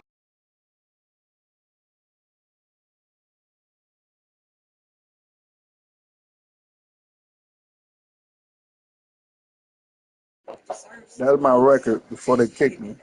That was my record before they kicked me.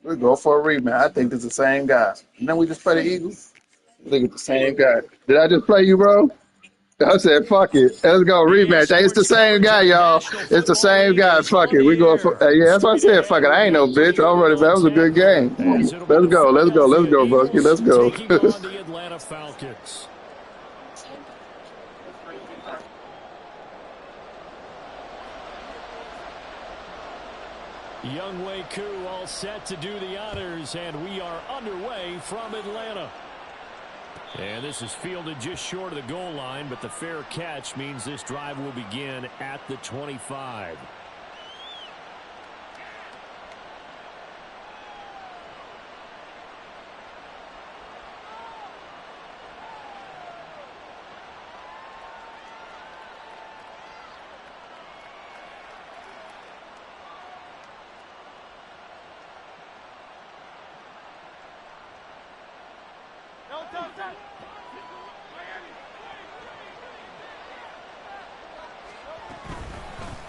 We go for a rematch. I think it's the same guy. And then we just play the Eagles. I think it's the same guy. Did I just play you, bro? I said, fuck it. Let's go rematch. Hey, it's the same guy, y'all. It's the same guy. Fuck it. We go for yeah, that's what I said. Fuck it. I ain't no bitch. I'm ready. That was a good game. Let's go. Let's go. Let's go, Bucky. Let's go. The Atlanta Falcons. Younghoe Koo all set to do the honors, and we are underway from Atlanta. And this is fielded just short of the goal line, but the fair catch means this drive will begin at the 25.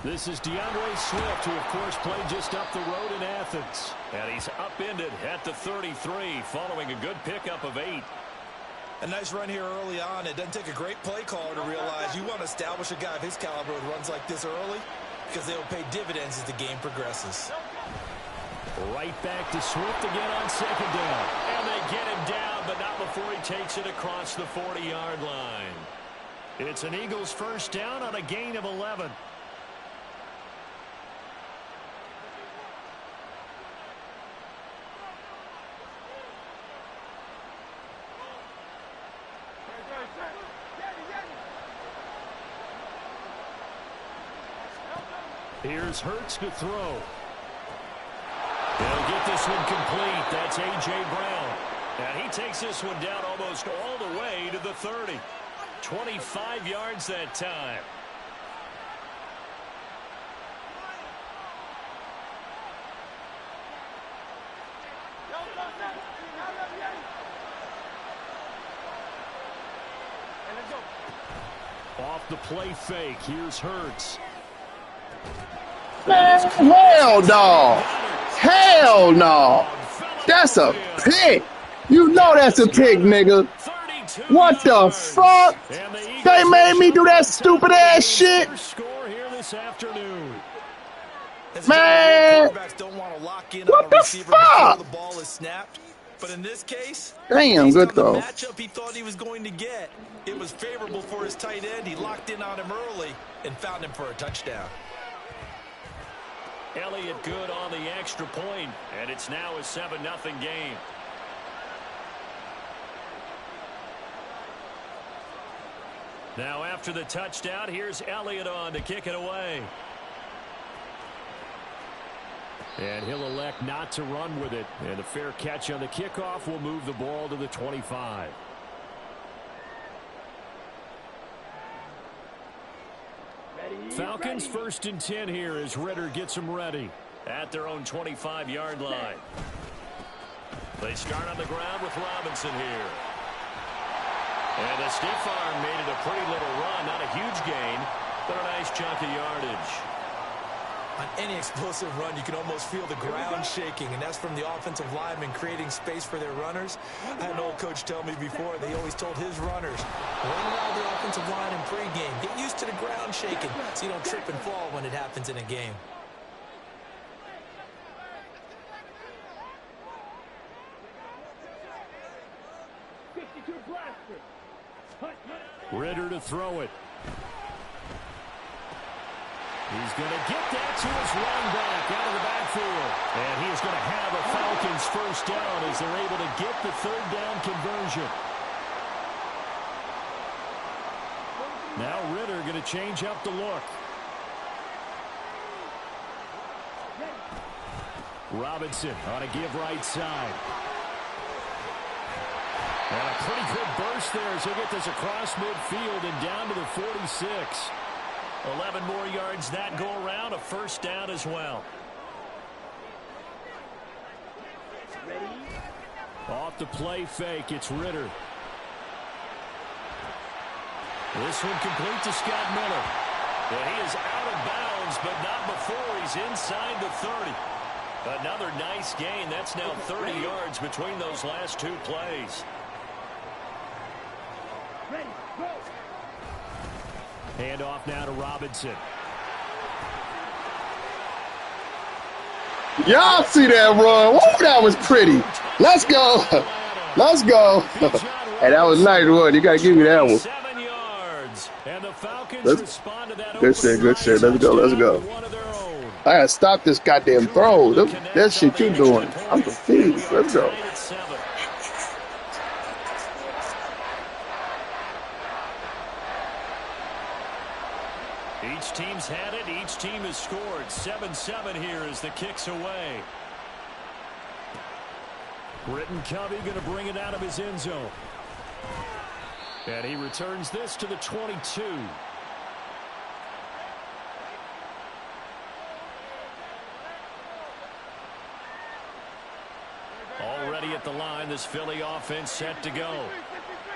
This is DeAndre Swift, who, of course, played just up the road in Athens. And he's upended at the 33, following a good pickup of 8. A nice run here early on. It doesn't take a great play caller to realize you want to establish a guy of his caliber with runs like this early because they'll pay dividends as the game progresses. Right back to Swift again on second down. And they get him down, but not before he takes it across the 40-yard line. It's an Eagles first down on a gain of 11. Here's Hurts to throw. He'll get this one complete. That's A.J. Brown. And he takes this one down almost all the way to the 30. 25 yards that time. Off the play fake. Here's Hurts. Man, hell no. Hell no. That's a pick. You know that's a pick, nigga. What the fuck? They made me do that stupid ass shit. Man. What the fuck? The ball is snapped. But in this case, damn, good throw. The matchup he thought he was going to get. It was favorable for his tight end. He locked in on him early and found him for a touchdown. Elliott good on the extra point, and it's now a 7-0 game. Now after the touchdown, here's Elliott on to kick it away. And he'll elect not to run with it. And a fair catch on the kickoff will move the ball to the 25. Falcons first and 10 here as Ritter gets them ready at their own 25-yard line. They start on the ground with Robinson here. And the stiff arm made it a pretty little run. Not a huge gain, but a nice chunk of yardage. On any explosive run, you can almost feel the ground shaking, and that's from the offensive linemen creating space for their runners. I had an old coach tell me before, they always told his runners, run around the offensive line in pregame. Get used to the ground shaking so you don't trip and fall when it happens in a game. Ritter to throw it. He's going to get that to his running back out of the backfield. And he is going to have a Falcons first down as they're able to get the third down conversion. Now Ritter going to change up the look. Robinson on a give right side. And a pretty good burst there as he'll get this across midfield and down to the 46. 11 more yards that go around, a first down as well. Off the play fake, it's Ritter. This one complete to Scott Miller. And he is out of bounds, but not before he's inside the 30. Another nice gain. That's now 30 yards between those last two plays. Hand off now to Robinson. Y'all see that run? Woo, that was pretty. Let's go. Let's go. Hey, that was nice one. You got to give me that one. 7 yards. And the Falcons respond to that. Good shit, good shit. Let's go, let's go. I got to stop this goddamn throw. That shit you doing. I'm confused. Let's go. Each team's had it. Each team has scored. 7-7 here as the kick's away. Britton Covey going to bring it out of his end zone. And he returns this to the 22. Already at the line, this Philly offense set to go.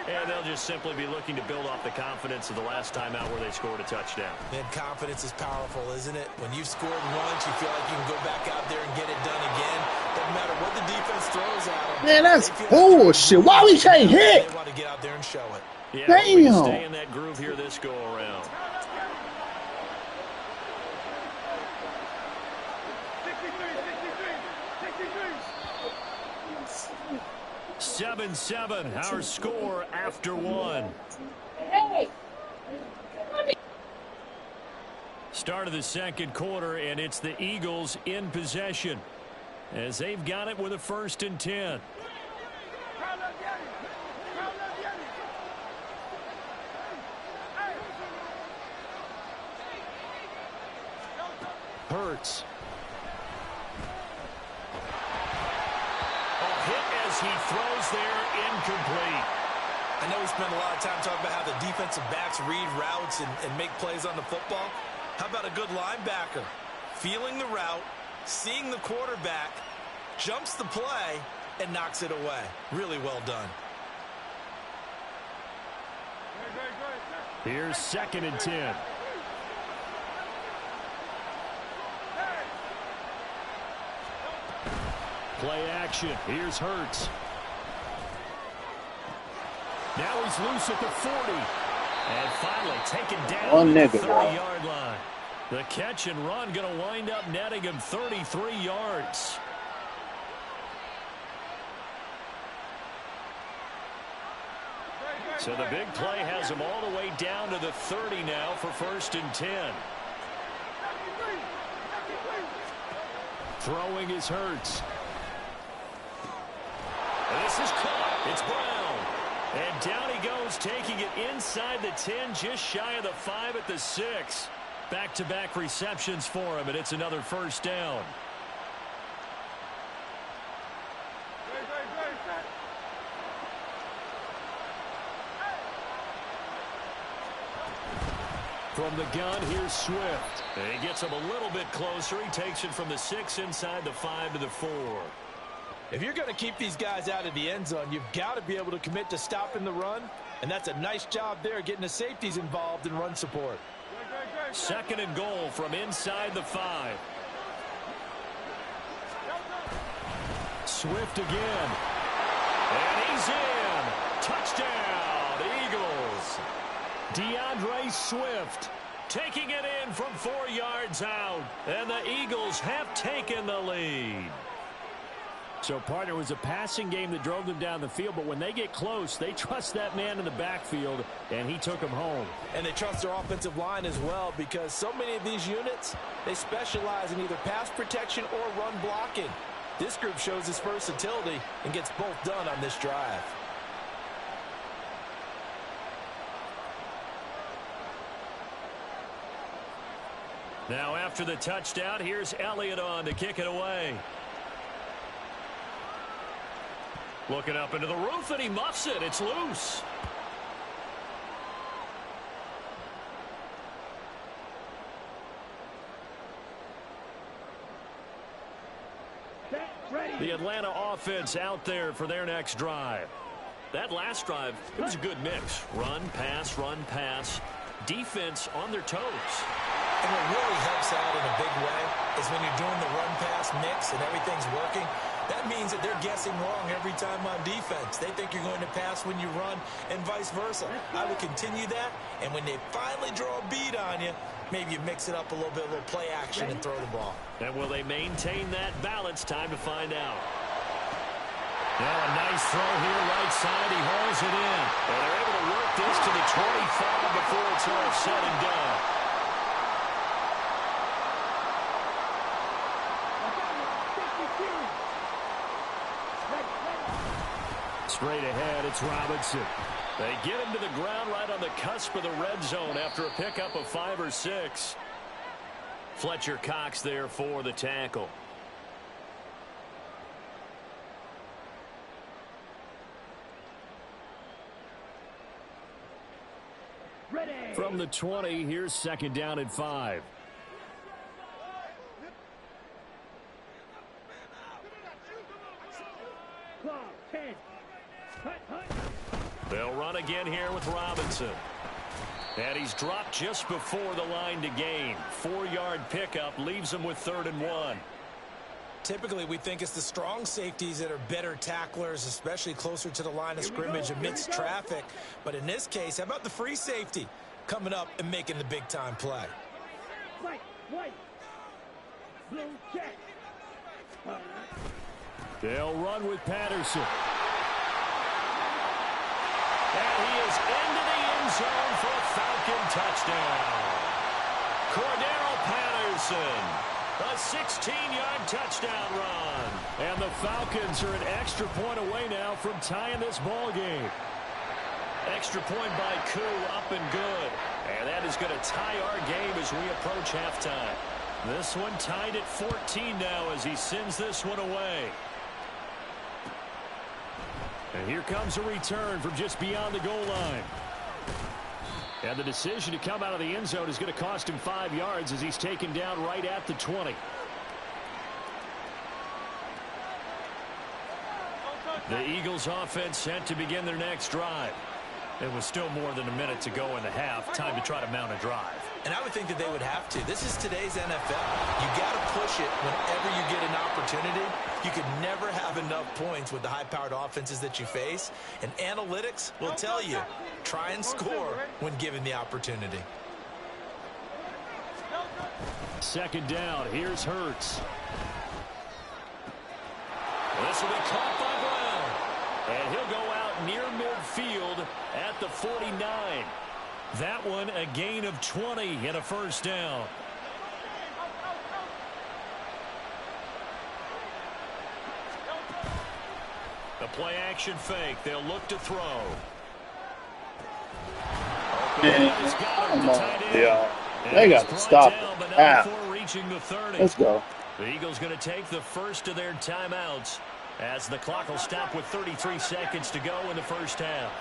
And they'll just simply be looking to build off the confidence of the last time out where they scored a touchdown. And confidence is powerful, isn't it? When you've scored once, you feel like you can go back out there and get it done again. Doesn't matter what the defense throws at them. Man, that's bullshit. Why we can't hit? They want to get out there and show it. Yeah, damn. we can stay in that groove here this go around. 7-7, our score after one. Start of the second quarter, and it's the Eagles in possession as they've got it with a 1st and 10. Hurts. He throws there, incomplete. I know we spend a lot of time talking about how the defensive backs read routes and make plays on the football. How about a good linebacker? Feeling the route, seeing the quarterback, jumps the play, and knocks it away. Really well done. Here's 2nd and 10. Play action. Here's Hurts. Now he's loose at the 40. And finally taken down at the 30-yard line. The catch and run going to wind up netting him 33 yards. So the big play has him all the way down to the 30 now for 1st and 10. Throwing is Hurts. And this is caught. It's Brown. And down he goes, taking it inside the 10, just shy of the 5 at the 6. Back-to-back receptions for him, and it's another 1st down. From the gun, here's Swift. And he gets him a little bit closer. He takes it from the 6 inside the 5 to the 4. If you're going to keep these guys out of the end zone, you've got to be able to commit to stopping the run, and that's a nice job there, getting the safeties involved in run support. 2nd and goal from inside the 5. Swift again. And he's in. Touchdown, Eagles. DeAndre Swift taking it in from 4 yards out, and the Eagles have taken the lead. So, partner, it was a passing game that drove them down the field, but when they get close, they trust that man in the backfield, and he took them home. And they trust their offensive line as well, because so many of these units, they specialize in either pass protection or run blocking. This group shows its versatility and gets both done on this drive. Now, after the touchdown, here's Elliott on to kick it away. Looking up into the roof, and he muffs it. It's loose. The Atlanta offense out there for their next drive. That last drive, it was a good mix. Run, pass, defense on their toes. And what really helps out in a big way is when you're doing the run-pass mix and everything's working, that means that they're guessing wrong every time on defense. They think you're going to pass when you run and vice versa. I would continue that, and when they finally draw a beat on you, maybe you mix it up a little bit, a little play action, and throw the ball. And will they maintain that balance? Time to find out. Now a nice throw here, right side. He hauls it in. And they're able to work this to the 25 before it's all said and done. Straight ahead, it's Robinson. They get him to the ground right on the cusp of the red zone after a pickup of 5 or 6. Fletcher Cox there for the tackle. Ready. From the 20, here's 2nd down and 5. Clock, 10. Hut. They'll run again here with Robinson. And he's dropped just before the line to gain. 4-yard pickup leaves him with 3rd and 1. Typically, we think it's the strong safeties that are better tacklers, especially closer to the line of scrimmage amidst traffic. But in this case, how about the free safety coming up and making the big-time play? They'll run with Patterson. And he is into the end zone for a Falcon touchdown. Cordero Patterson. A 16-yard touchdown run. And the Falcons are an extra point away now from tying this ball game. Extra point by Koo, up and good. And that is going to tie our game as we approach halftime. This one tied at 14 now as he sends this one away. And here comes a return from just beyond the goal line. And the decision to come out of the end zone is going to cost him 5 yards as he's taken down right at the 20. The Eagles offense set to begin their next drive. It was still more than a minute to go in the half. Time to try to mount a drive. And I would think that they would have to. This is today's NFL. You got to push it whenever you get an opportunity. You could never have enough points with the high-powered offenses that you face. And analytics will tell you, try and score when given the opportunity. 2nd down. Here's Hurts. This will be caught by Brown. And he'll go out near midfield at the 49. That one a gain of 20 and a 1st down. The play action fake. They'll look to throw. Yeah. They got to stop it. Let's go. The Eagles going to take the first of their timeouts as the clock will stop with 33 seconds to go in the first half.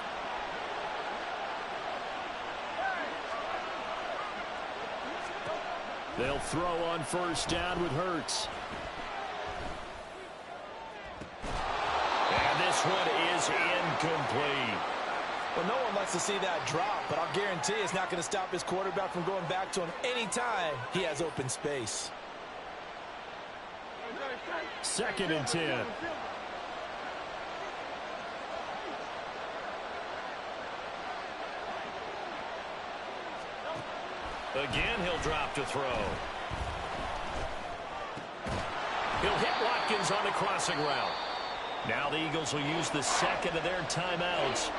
They'll throw on 1st down with Hurts. And this one is incomplete. Well, no one likes to see that drop, but I'll guarantee it's not going to stop his quarterback from going back to him anytime he has open space. 2nd and 10. Again, he'll drop to throw. He'll hit Watkins on the crossing route. Now the Eagles will use the 2nd of their timeouts.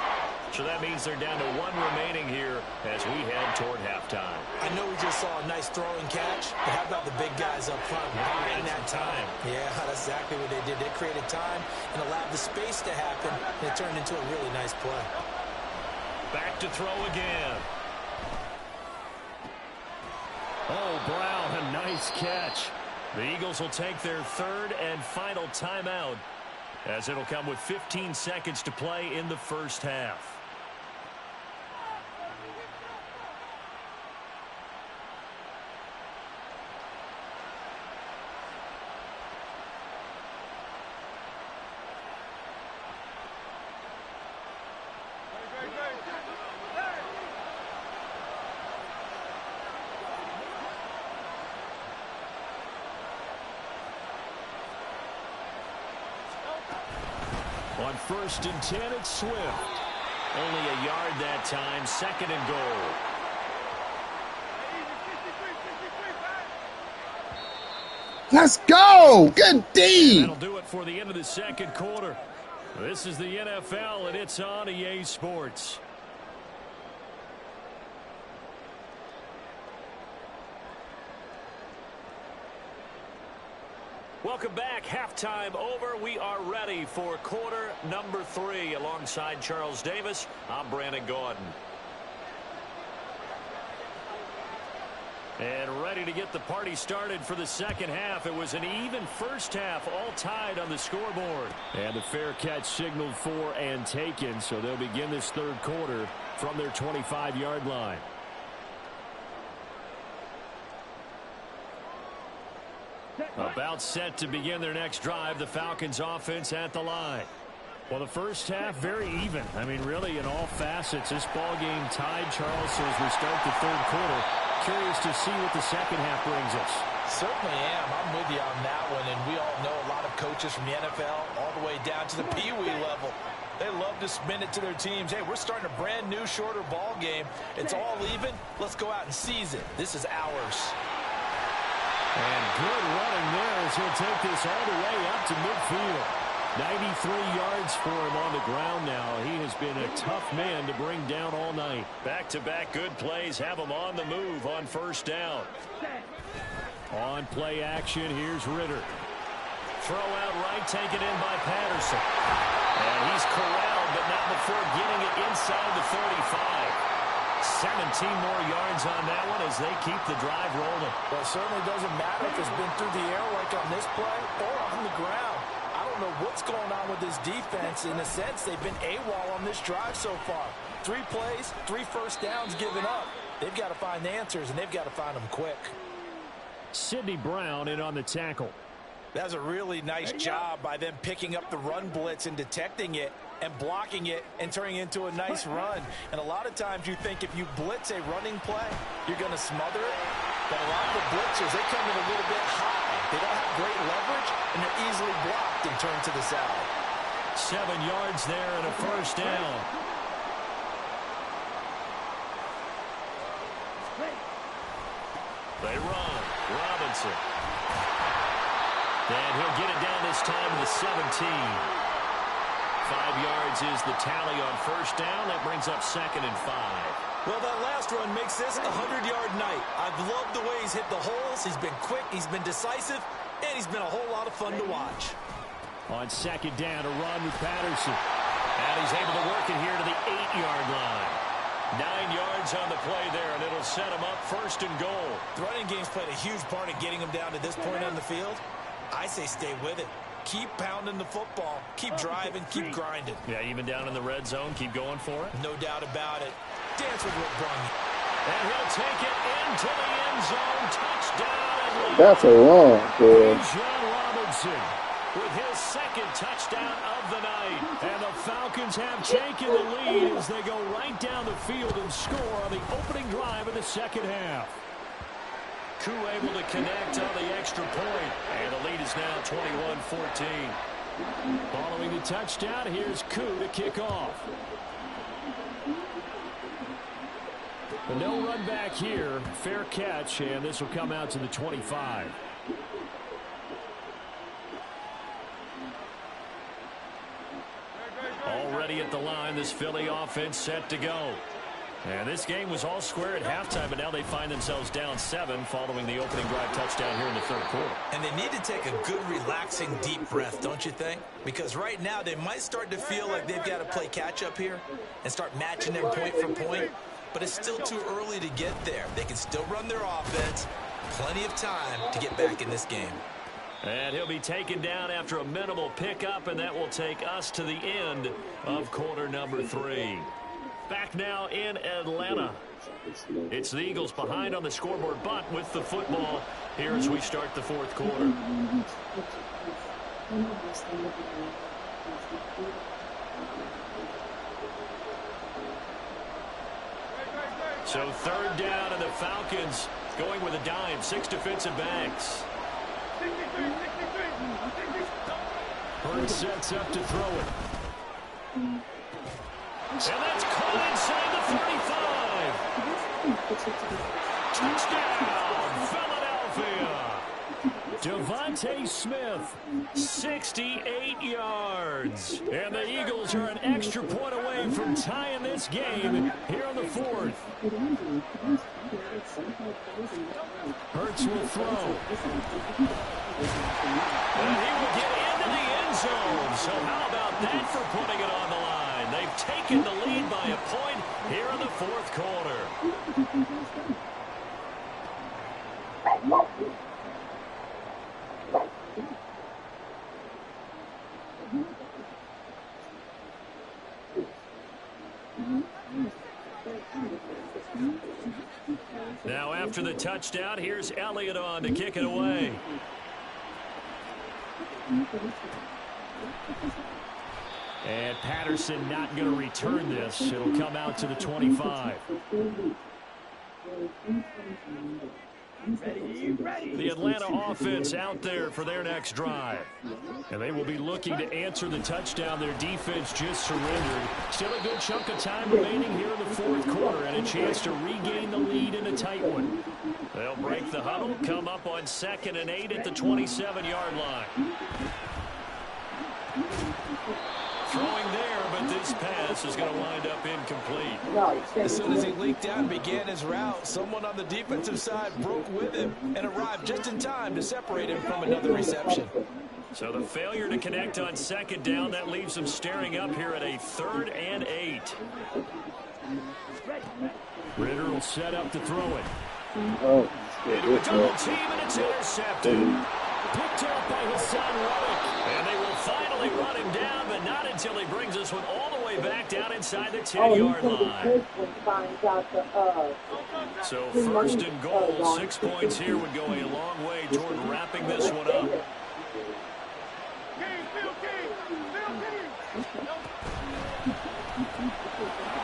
So that means they're down to 1 remaining here as we head toward halftime. I know we just saw a nice throwing catch, but how about the big guys up front buying that time? Yeah, that's exactly what they did. They created time and allowed the space to happen, and it turned into a really nice play. Back to throw again. Oh, Brown, a nice catch. The Eagles will take their 3rd and final timeout as it'll come with 15 seconds to play in the first half. On 1st and 10, it's Swift. Only a yard that time, 2nd and goal. Let's go! Good D! That'll do it for the end of the 2nd quarter. This is the NFL, and it's on EA Sports. Welcome back. Halftime over. We are ready for quarter number 3. Alongside Charles Davis, I'm Brandon Gordon. And ready to get the party started for the 2nd half. It was an even first half, all tied on the scoreboard. And the fair catch signaled for and taken, so they'll begin this 3rd quarter from their 25-yard line. About set to begin their next drive, the Falcons offense at the line. Well, the first half, very even. I mean, really, in all facets, this ball game tied, Charles, so as we start the third quarter. Curious to see what the second half brings us. Certainly am. I'm with you on that one, and we all know a lot of coaches from the NFL all the way down to the Pee Wee level. They love to spin it to their teams. Hey, we're starting a brand new, shorter ball game. It's all even. Let's go out and seize it. This is ours. And good running there as he'll take this all the way up to midfield. 93 yards for him on the ground now. He has been a tough man to bring down all night. Back-to-back good plays have him on the move on first down. On play action, here's Ritter. Throw out right, taken in by Patterson. And he's corralled, but not before getting it inside the 35. 17 more yards on that one as they keep the drive rolling. Well, it certainly doesn't matter if it's been through the air like on this play or on the ground. I don't know what's going on with this defense. In a sense, they've been AWOL on this drive so far. 3 plays, 3 first downs given up. They've got to find the answers, and they've got to find them quick. Sidney Brown in on the tackle. That's a really nice job by them picking up the run blitz and detecting it and blocking it and turning it into a nice run. And a lot of times you think if you blitz a running play, you're going to smother it. But a lot of the blitzers, they come in a little bit high. They don't have great leverage, and they're easily blocked and turned to the side. 7 yards there and a first down. They run. Robinson. And he'll get it down this time to the 17. 5 yards is the tally on first down. That brings up 2nd and 5. Well, that last run makes this a 100-yard night. I've loved the way he's hit the holes. He's been quick, he's been decisive, and he's been a whole lot of fun to watch. On second down, a run with Patterson. And he's able to work it here to the 8-yard line. 9 yards on the play there, and it'll set him up 1st and goal. The running game's played a huge part in getting him down to this point on the field. I say stay with it. Keep pounding the football. Keep driving. Keep grinding. Yeah, even down in the red zone, keep going for it. No doubt about it. Dance with what brung you. And he'll take it into the end zone. Touchdown. That's a run, boy. John Robinson with his 2nd touchdown of the night. And the Falcons have taken the lead as they go right down the field and score on the opening drive of the second half. Koo able to connect on the extra point. And the lead is now 21-14. Following the touchdown, here's Koo to kick off. But no run back here. Fair catch, and this will come out to the 25. Already at the line, this Philly offense set to go. And this game was all square at halftime, but now they find themselves down 7 following the opening drive touchdown here in the third quarter. And they need to take a good, relaxing, deep breath, don't you think? Because right now they might start to feel like they've got to play catch-up here and start matching them point for point. But it's still too early to get there. They can still run their offense. Plenty of time to get back in this game. And he'll be taken down after a minimal pickup, and that will take us to the end of quarter number 3. Back now in Atlanta. It's the Eagles behind on the scoreboard, but with the football here as we start the fourth quarter. So 3rd down, and the Falcons going with a dime. 6 defensive backs. Bird sets up to throw it. And that's caught inside the 35. Touchdown, Philadelphia. Devontae Smith, 68 yards. And the Eagles are an extra point away from tying this game here on the 4th. Hurts will throw. And he will get into the end zone. So how about that for putting it on the line? They've taken the lead by a point here in the fourth quarter. Now after the touchdown, here's Elliott on to kick it away. And Patterson not going to return this. It'll come out to the 25. The Atlanta offense out there for their next drive. And they will be looking to answer the touchdown their defense just surrendered. Still a good chunk of time remaining here in the fourth quarter and a chance to regain the lead in a tight one. They'll break the huddle, come up on 2nd and 8 at the 27-yard line. Throwing there, but this pass is going to wind up incomplete. As soon as he leaked out and began his route, someone on the defensive side broke with him and arrived just in time to separate him from another reception. So the failure to connect on 2nd down, that leaves them staring up here at a 3rd and 8. Ritter will set up to throw it. Into a double team, and it's intercepted. Picked up by Hassan Reddick. And they will finally run him down, but not until he brings us one all the way back down inside the 10-yard line. So 1st and goal, 6 points here would go a long way toward wrapping this one up.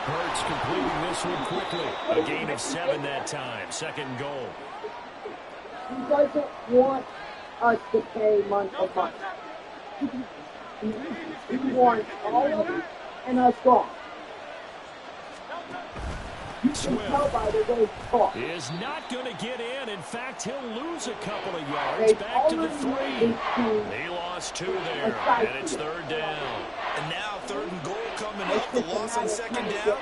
Hurts completing this one quickly. A gain of 7 that time. 2nd and goal. He doesn't want us to pay money for money. He wants all of it and us gone. Swift is not going to get in. In fact, he'll lose a couple of yards back to the 3. He lost 2 there, and it's 3rd down. And now 3rd and goal coming up. The loss on 2nd down.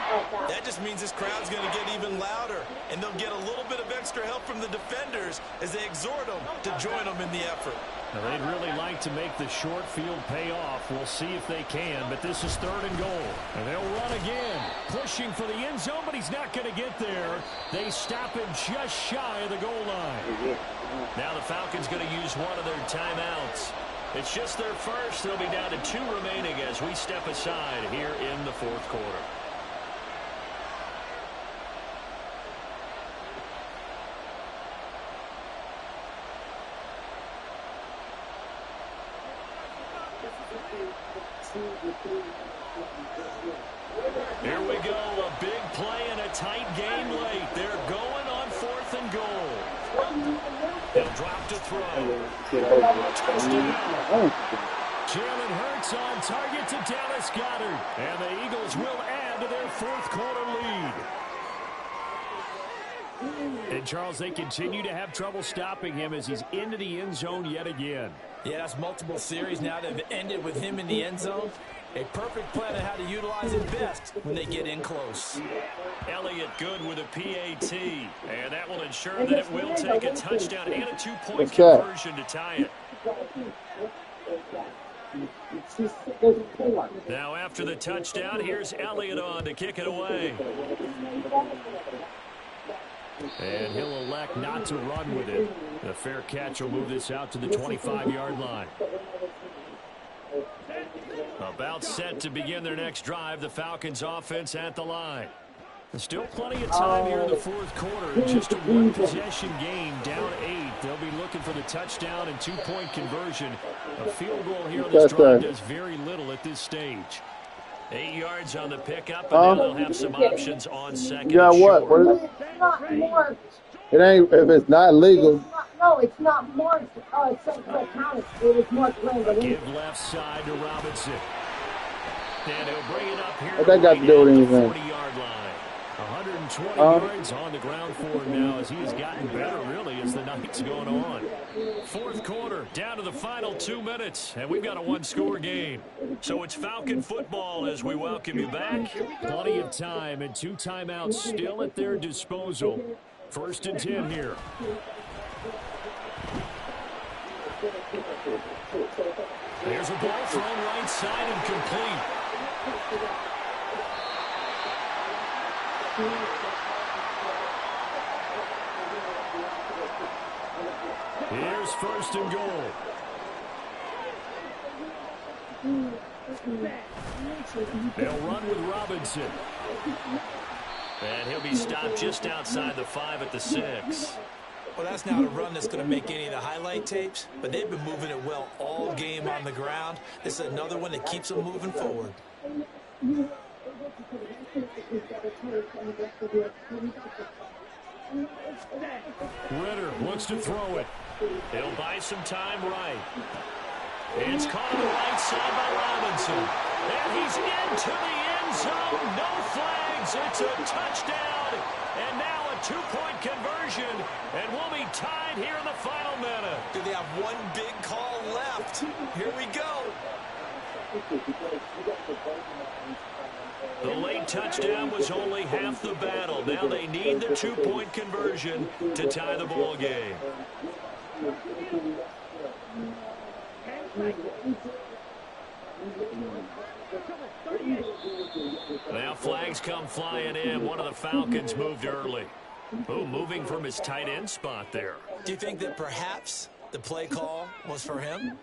That just means this crowd's going to get even louder, and they'll get a little bit of extra help from the defenders as they exhort them to join them in the effort. Now, they'd really like to make the short field pay off. We'll see if they can, but this is 3rd and goal. And they'll run again, pushing for the end zone, but he's not going to get there. They stop him just shy of the goal line. Now the Falcons going to use one of their timeouts. It's just their first. They'll be down to 2 remaining as we step aside here in the fourth quarter. Here we go, a big play and a tight game late. They're going on 4th and goal. He'll drop to throw. Touchdown. Jalen Hurts on target to Dallas Goedert. And the Eagles will add to their fourth quarter lead. And, Charles, they continue to have trouble stopping him as he's into the end zone yet again. Yeah, that's multiple series now that have ended with him in the end zone. A perfect plan on how to utilize it best when they get in close. Elliott good with a PAT. And that will ensure that it will take a touchdown and a 2-point conversion to tie it. Now after the touchdown, here's Elliott on to kick it away. And he'll elect not to run with it. The fair catch will move this out to the 25-yard line. About set to begin their next drive, the Falcons offense at the line. There's still plenty of time here in the fourth quarter. Just a one-possession game, down 8. They'll be looking for the touchdown and 2-point conversion. A field goal here on this drive does very little at this stage. 8 yards on the pickup, and then they'll have some options on 2nd. Yeah, what? It's not marked. It ain't, if it's not legal. No, it's not marked. Central County. It was marked random. Give left side to Robinson. And he'll bring it up here. What that got to do with anything? 40-yard line. 120 yards on the ground for him now as he has gotten better, really, as the night's going on. Fourth quarter, down to the final 2 minutes, and we've got a 1-score game. So it's Falcon football as we welcome you back. Plenty of time and 2 timeouts still at their disposal. 1st and 10 here. There's a ball thrown right side and complete. Here's 1st and goal. They'll run with Robinson. And he'll be stopped just outside the 5 at the 6. Well, that's not a run that's going to make any of the highlight tapes, but they've been moving it well all game on the ground. This is another one that keeps them moving forward. Ritter looks to throw it. He'll buy some time right. It's caught on the right side by Robinson. And he's into the end zone. No flags. It's a touchdown. And now a two-point conversion. And we'll be tied here in the final minute. Do they have one big call left? Here we go. The late touchdown was only half the battle. Now they need the two-point conversion to tie the ball game. Now flags come flying in. One of the Falcons moved early. Oh, moving from his tight end spot there. Do you think that perhaps the play call was for him?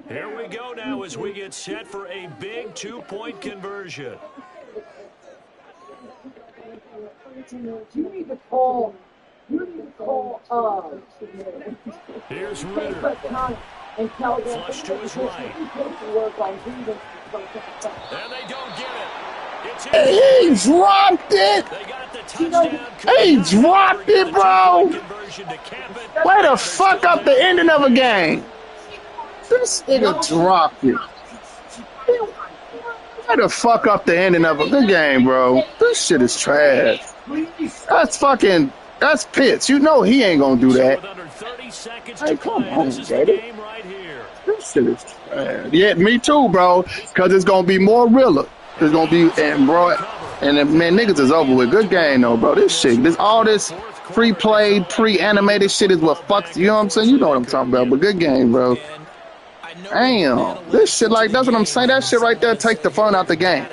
Here we go now as we get set for a big two-point conversion. You need to call. Here's Ritter. And tell them Flush to his right. And they don't get it. It's in. He dropped it. They got the touchdown. He dropped it, bro. Way to fuck up the ending of a game. This nigga dropped it. Way to fuck up the ending of a good game, bro. This shit is trash. That's Pitts. You know he ain't gonna do that. Hey, come on, baby. This shit is trash. Yeah, me too, bro. Cause it's gonna be more realer. It's gonna be man, niggas is over with. Good game though, bro. All this pre-played, pre-animated shit is what fucks. You know what I'm saying? You know what I'm talking about. But good game, bro. Damn, this shit that's what I'm saying. That shit right there takes the fun out the game.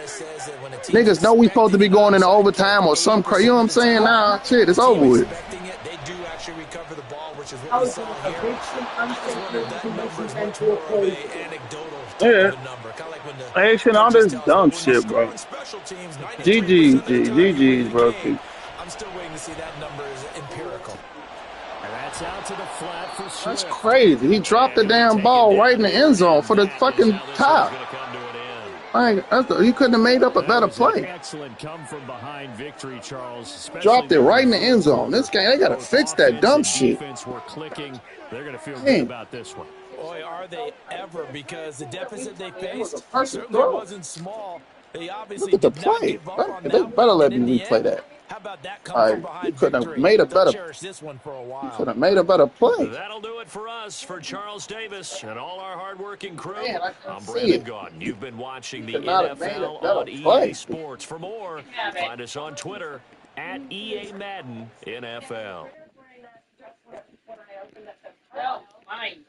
Niggas know we supposed to be going into overtime or some crazy. You know what I'm saying? Nah, shit, it's over with. They do actually recover the ball, which is what we saw here. I just wondered that number is much more of an anecdotal type of number. Kind of like when the hey, shit, all this dumb shit, bro. GG's, bro. I'm still waiting to see that number is empirical. That's out to the flat for Swift. That's crazy. He dropped the damn ball right in the end zone for the fucking top. He couldn't have made up a better play. Excellent come from behind victory, Charles. Dropped it right in the end zone. This game, they gotta fix that dumb shit. Were clicking. They're gonna feel good about this one. Boy, are they ever, because the deficit they faced certainly wasn't small. They obviously look at the play. They better let me replay that. How about that come from behind you could have victory? made a better. Cherish this one for a while. Could have made a better play. That'll do it for us, for Charles Davis and all our hardworking crew. Man, I'm Brandon Gaudin. You've been watching the NFL on EA Sports. For more, find us on Twitter at EA Madden NFL. No, mine.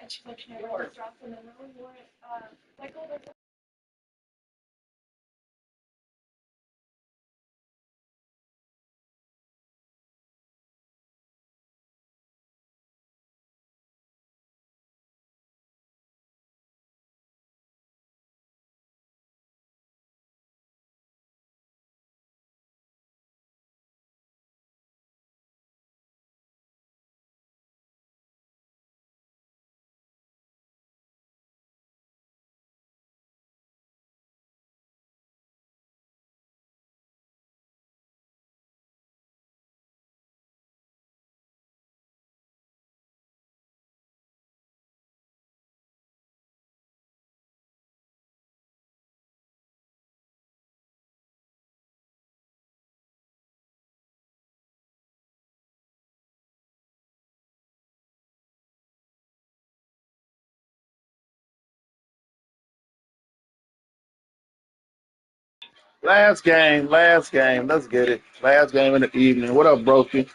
Last game. Let's get it. Last game in the evening. What up, Brokey?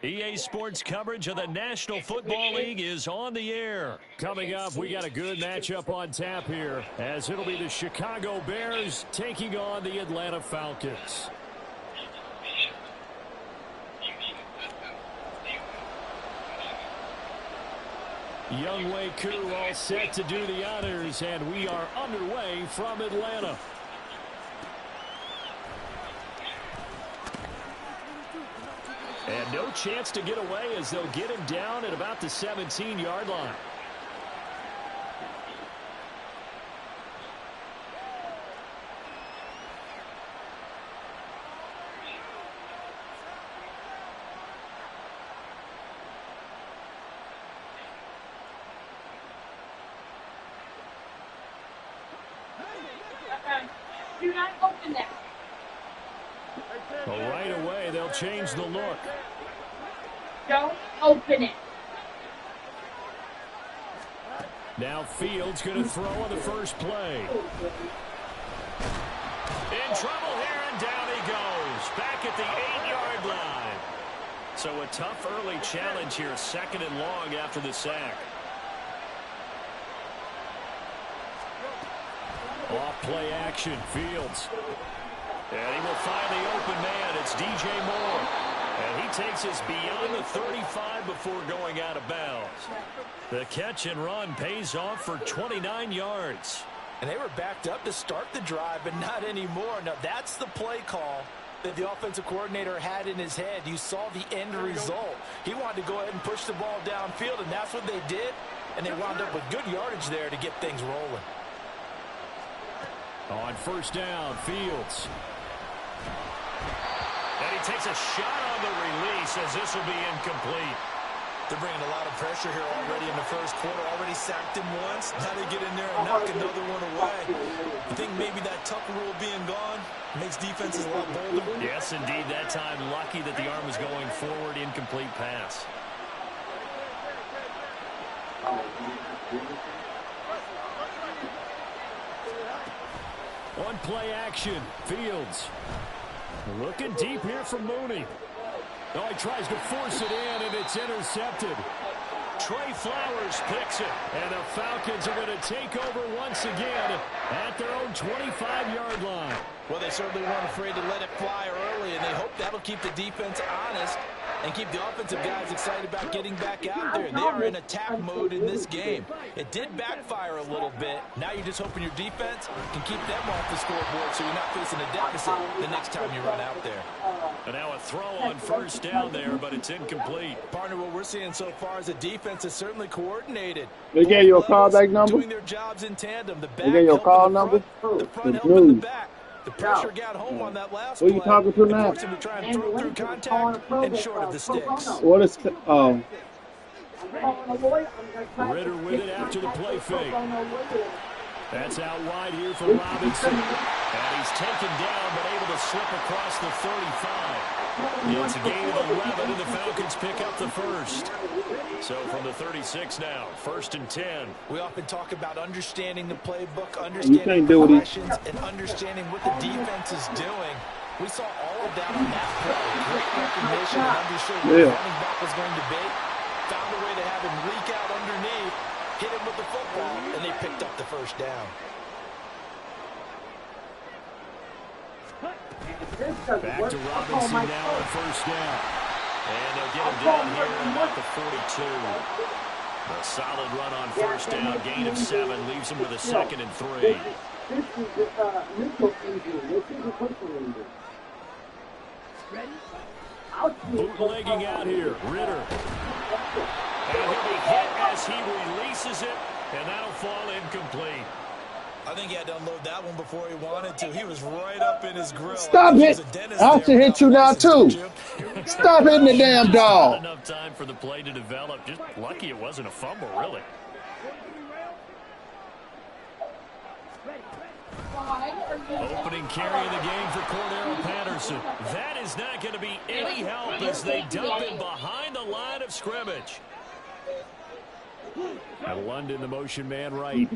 EA Sports coverage of the National Football League is on the air. Coming up, we got a good matchup on tap here, as it'll be the Chicago Bears taking on the Atlanta Falcons. Younghoe Koo all set to do the honors, and we are underway from Atlanta. And no chance to get away as they'll get him down at about the 17-yard line. Do not open that. Well, right away, they'll change the look. Don't open it. Now Fields going to throw on the first play. In trouble here, and down he goes. Back at the 8-yard line. So a tough early challenge here, 2nd and long after the sack. Off play action, Fields. And he will find the open man. It's DJ Moore. And he takes us beyond the 35 before going out of bounds. The catch and run pays off for 29 yards. And they were backed up to start the drive, but not anymore. Now, that's the play call that the offensive coordinator had in his head. You saw the end result. He wanted to go ahead and push the ball downfield, and that's what they did. And they wound up with good yardage there to get things rolling. On first down, Fields. And he takes a shot on the release as this will be incomplete. They're bringing a lot of pressure here already in the first quarter. Already sacked him once. Now they get in there and knock another one away. I think maybe that Tucker rule being gone makes defenses a lot bolder. Yes, indeed. That time, lucky that the arm was going forward. Incomplete pass. One play action. Fields. Looking deep here from Mooney. Oh, he tries to force it in, and it's intercepted. Trey Flowers picks it, and the Falcons are going to take over once again at their own 25-yard line. Well, they certainly weren't afraid to let it fly early, and they hope that'll keep the defense honest and keep the offensive guys excited about getting back out there. They are in attack mode in this game. It did backfire a little bit. Now you're just hoping your defense can keep them off the scoreboard so you're not facing a deficit the next time you run out there. And now a throw on first down there, but it's incomplete. Partner, what we're seeing so far is the defense is certainly coordinated. They gave you a callback number? Doing their jobs in tandem. The back They gave you a call number? the front helping the back. The pressure got home on that last Who are you play. talking to now? Forced him to try and throw through contact and short of the sticks. What is Ritter with it after the play fake. That's out wide here for Robinson. And he's taken down, but able to slip across the 35. It's a gain of 11, and the Falcons pick up the first. So from the 36 now, 1st and 10. We often talk about understanding the playbook, understanding progressions, and understanding what the defense is doing. We saw all of that on that play. Great recognition and understood where the running back was going to be. Found a way to have him leak out underneath, hit him with the football, and they picked up the first down. Back to Robinson now on first down. And they'll get him down here at about the 42. A solid run on first down, gain of 7, leaves him with a 2nd and 3. Bootlegging out here, Ritter. And he'll be hit as he releases it, and that'll fall incomplete. I think he had to unload that one before he wanted to. He was right up in his grill. Stop it! I'll hit you now, too. Stop hitting the damn dog. Not enough time for the play to develop. Just lucky it wasn't a fumble, really. Opening carry of the game for Cordero Patterson. That is not going to be any help as they dump him behind the line of scrimmage. And London, the motion man right.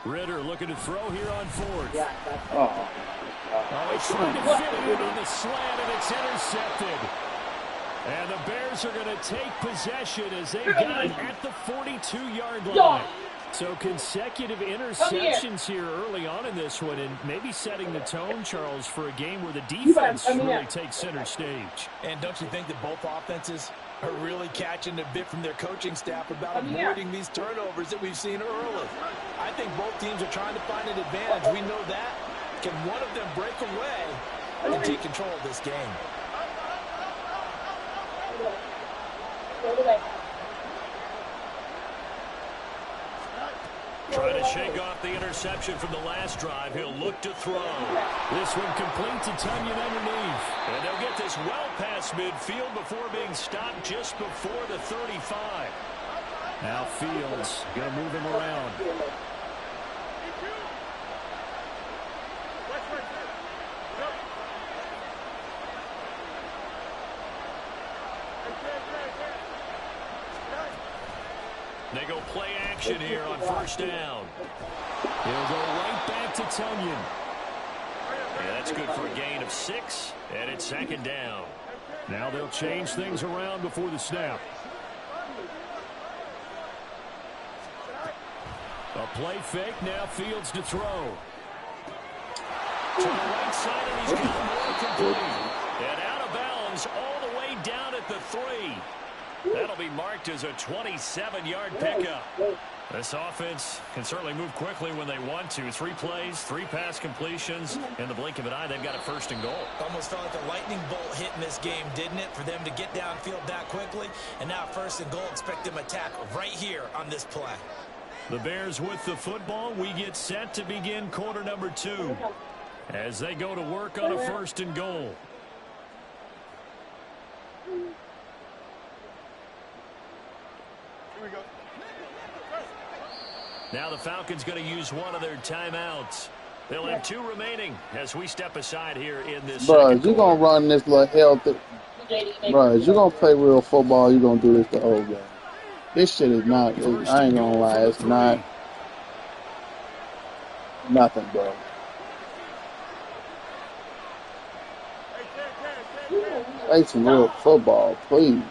Ritter looking to throw here on 4th. Oh, he's trying to fit it in on the slant, and it's intercepted. And the Bears are going to take possession as they got it at the 42-yard line. So consecutive interceptions here early on in this one, and maybe setting the tone, Charles, for a game where the defense really takes center stage. And don't you think that both offenses are really catching a bit from their coaching staff about avoiding these turnovers that we've seen early? I think both teams are trying to find an advantage. We know that. Can one of them break away and take control of this game? Trying to shake off the interception from the last drive. He'll look to throw. This one complete to Tunyon underneath. And they'll get this well past midfield before being stopped just before the 35. Now Fields going to move him around. They go play action here on first down. He'll go right back to Tunyon. Yeah, that's good for a gain of 6, and it's second down. Now they'll change things around before the snap. A play fake, now Fields to throw. To the right side, and he's got more complete. And out of bounds all the way down at the 3. That'll be marked as a 27-yard pickup. This offense can certainly move quickly when they want to. 3 plays, 3 pass completions. In the blink of an eye, they've got a first and goal. Almost felt like a lightning bolt hit in this game, didn't it? For them to get downfield that quickly. And now first and goal, expect them to attack right here on this play. The Bears with the football. We get set to begin quarter number 2 as they go to work on a first and goal. Now the Falcons going to use one of their timeouts. They'll have 2 remaining as we step aside here in this Bro, you're going to run this little healthy. Bro, you're going to play real football, you're going to do this the whole game. This shit is not, I ain't going to lie, it's not nothing, bro. Play some real football, please.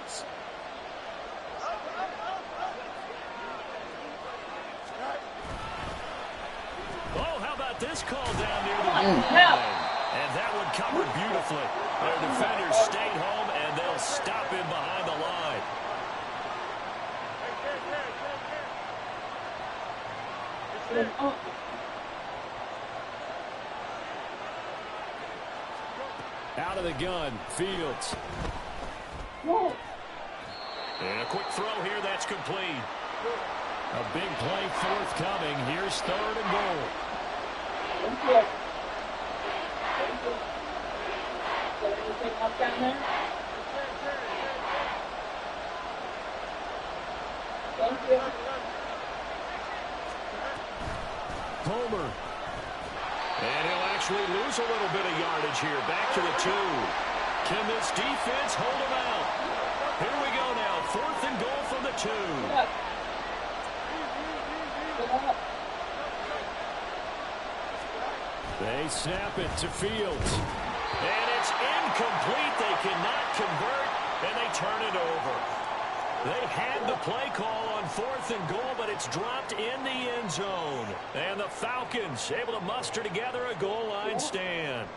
This call down near the goal line. And that one covered beautifully. Their defenders stayed home, and they'll stop him behind the line. Out of the gun, Fields. And a quick throw here, that's complete. A big play forthcoming. Here's third and goal. Thank you. Anything up down there? Thank you. Homer. And he'll actually lose a little bit of yardage here. Back to the 2. Can this defense hold him out? Here we go now. 4th and goal from the 2. They snap it to Fields. And it's incomplete. They cannot convert, and they turn it over. They had the play call on 4th and goal, but it's dropped in the end zone. And the Falcons able to muster together a goal line stand.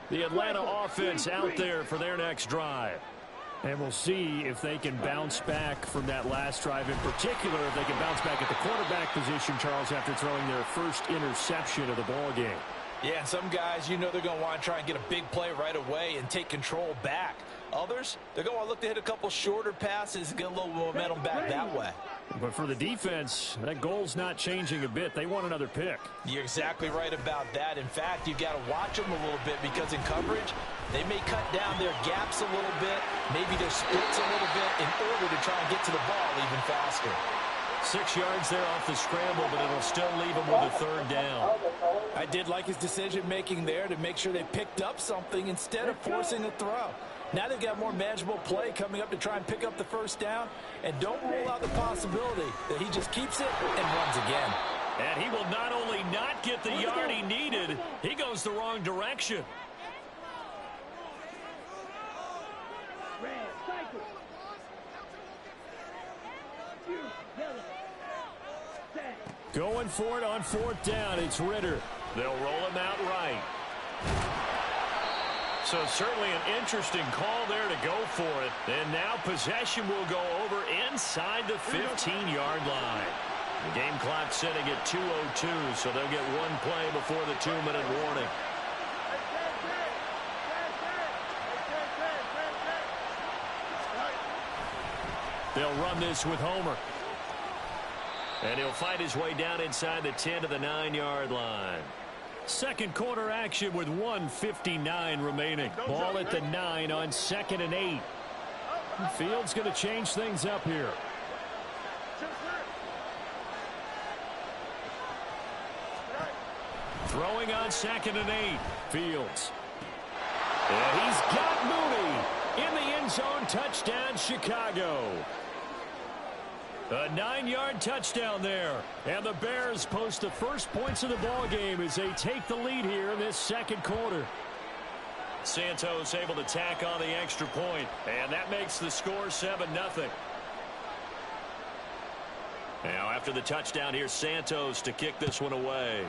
The Atlanta offense out there for their next drive. And we'll see if they can bounce back from that last drive, in particular, if they can bounce back at the quarterback position, Charles, after throwing their first interception of the ball game. Yeah, and some guys, you know they're going to want to try and get a big play right away and take control back. Others, they're going to look to hit a couple shorter passes and get a little momentum back that way. But for the defense, that goal's not changing a bit. They want another pick. You're exactly right about that. In fact, you've got to watch them a little bit because in coverage, they may cut down their gaps a little bit, maybe their splits a little bit in order to try and get to the ball even faster. 6 yards there off the scramble, but it'll still leave him with a 3rd down. I did like his decision-making there to make sure they picked up something instead of forcing a throw. Now they've got more manageable play coming up to try and pick up the first down, and don't rule out the possibility that he just keeps it and runs again. And he will not only not get the yard he needed, he goes the wrong direction. Going for it on 4th down. It's Ritter. They'll roll him out right. So certainly an interesting call there to go for it. And now possession will go over inside the 15-yard line. The game clock sitting at 2:02, so they'll get one play before the 2-minute warning. They'll run this with Homer. And he'll fight his way down inside the 10 to the 9-yard line. Second quarter action with 1:59 remaining. Ball at the 9 on 2nd and 8. Fields going to change things up here. Throwing on 2nd and 8. Fields. And he's got Mooney in the end zone. Touchdown, Chicago. A 9-yard touchdown there. And the Bears post the first points of the ball game as they take the lead here in this second quarter. Santos able to tack on the extra point, and that makes the score 7-0. Now after the touchdown, here's Santos to kick this one away.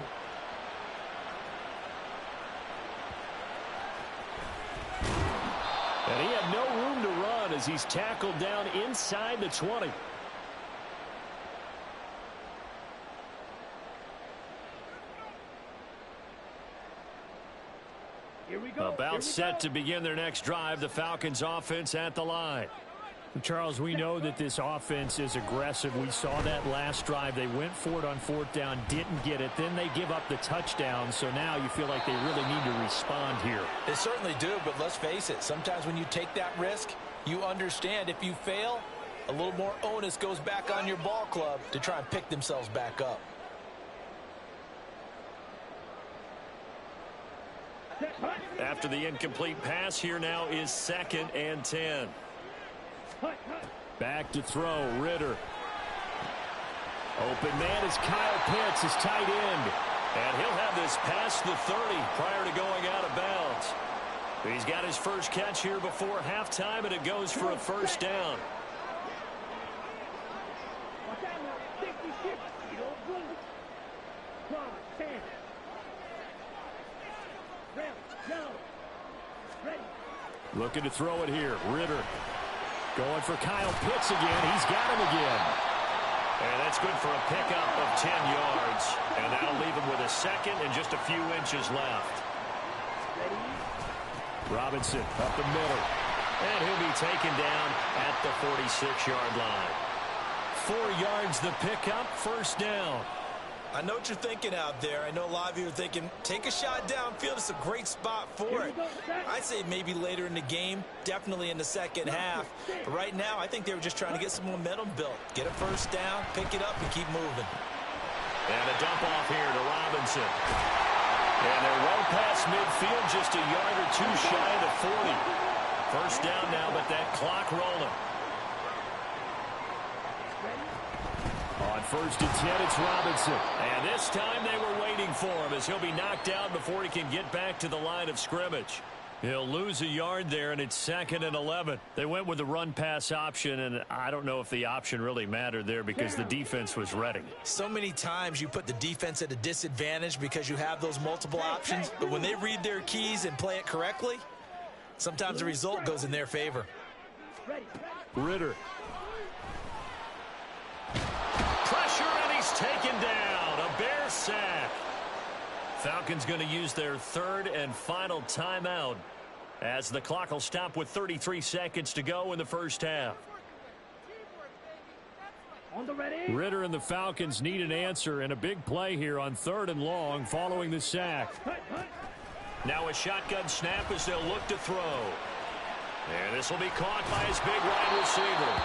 And he had no room to run as he's tackled down inside the 20. About set to begin their next drive. The Falcons offense at the line. Charles, we know that this offense is aggressive. We saw that last drive. They went for it on 4th down, didn't get it. Then they give up the touchdown. So now you feel like they really need to respond here. They certainly do, but let's face it. Sometimes when you take that risk, you understand if you fail, a little more onus goes back on your ball club to try and pick themselves back up. After the incomplete pass, here now is 2nd and 10. Back to throw, Ritter. Open man is Kyle Pitts, his tight end. And he'll have this past the 30 prior to going out of bounds. He's got his first catch here before halftime, and it goes for a first down. Looking to throw it here. Ritter going for Kyle Pitts again. He's got him again. And that's good for a pickup of 10 yards. And that'll leave him with a second and just a few inches left. Robinson up the middle. And he'll be taken down at the 46-yard line. 4 yards the pickup, first down. I know what you're thinking out there. I know a lot of you are thinking, take a shot downfield. It's a great spot for it. I'd say maybe later in the game, definitely in the second half. But right now, I think they were just trying to get some momentum built. Get a first down, pick it up, and keep moving. And a dump off here to Robinson. And they're well past midfield, just a yard or two shy of the 40. First down now, but that clock rolling. On 1st and 10, it's Robinson. And this time they were waiting for him as he'll be knocked down before he can get back to the line of scrimmage. He'll lose a yard there, and it's 2nd and 11. They went with the run-pass option, and I don't know if the option really mattered there because the defense was ready. So many times you put the defense at a disadvantage because you have those multiple options, but when they read their keys and play it correctly, sometimes the result goes in their favor. Ritter. Pressure, and he's taken down. A Bear sack. Falcons going to use their 3rd and final timeout as the clock will stop with 33 seconds to go in the first half. Ritter and the Falcons need an answer and a big play here on 3rd and long following the sack. Now a shotgun snap as they'll look to throw. And this will be caught by his big wide receiver.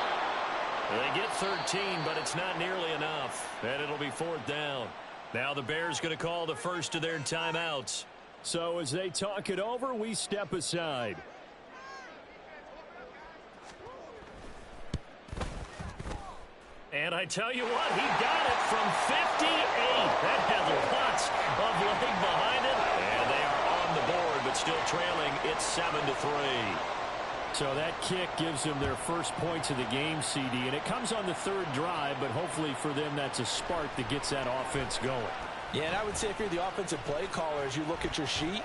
They get 13, but it's not nearly enough. And it'll be 4th down. Now the Bears going to call the first of their timeouts. So as they talk it over, we step aside. And I tell you what, he got it from 58. That had lots of leg behind it. And they are on the board, but still trailing. It's 7-3. So that kick gives them their first points of the game, CD, and it comes on the 3rd drive, but hopefully for them that's a spark that gets that offense going. Yeah, and I would say if you're the offensive play caller, as you look at your sheet,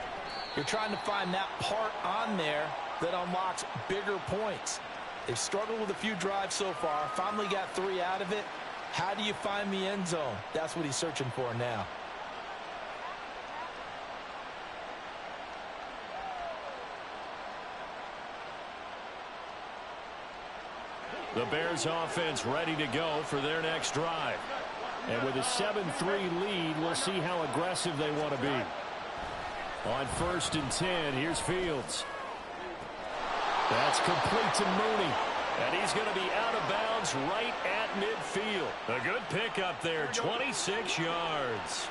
You're trying to find that part on there that unlocks bigger points. They've struggled with a few drives so far, finally got 3 out of it. How do you find the end zone? That's what he's searching for now. The Bears offense ready to go for their next drive. And with a 7-3 lead, we'll see how aggressive they want to be. On 1st and 10, here's Fields. That's complete to Mooney. And he's going to be out of bounds right at midfield. A good pickup there, 26 yards.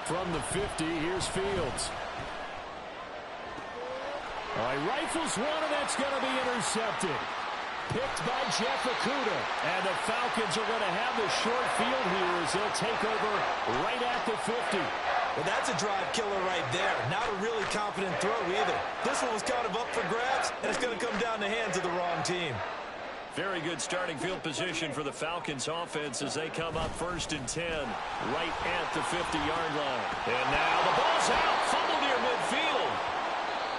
From the 50, here's Fields. All right, rifles one, and that's going to be intercepted. Picked by Jeff Okudah. And the Falcons are going to have the short field here as they'll take over right at the 50. Well, that's a drive killer right there. Not a really confident throw either. This one was kind of up for grabs, and it's going to come down the hands of the wrong team. Very good starting field position for the Falcons offense as they come up 1st and 10 right at the 50-yard line. And now the ball's out. Fumble near midfield.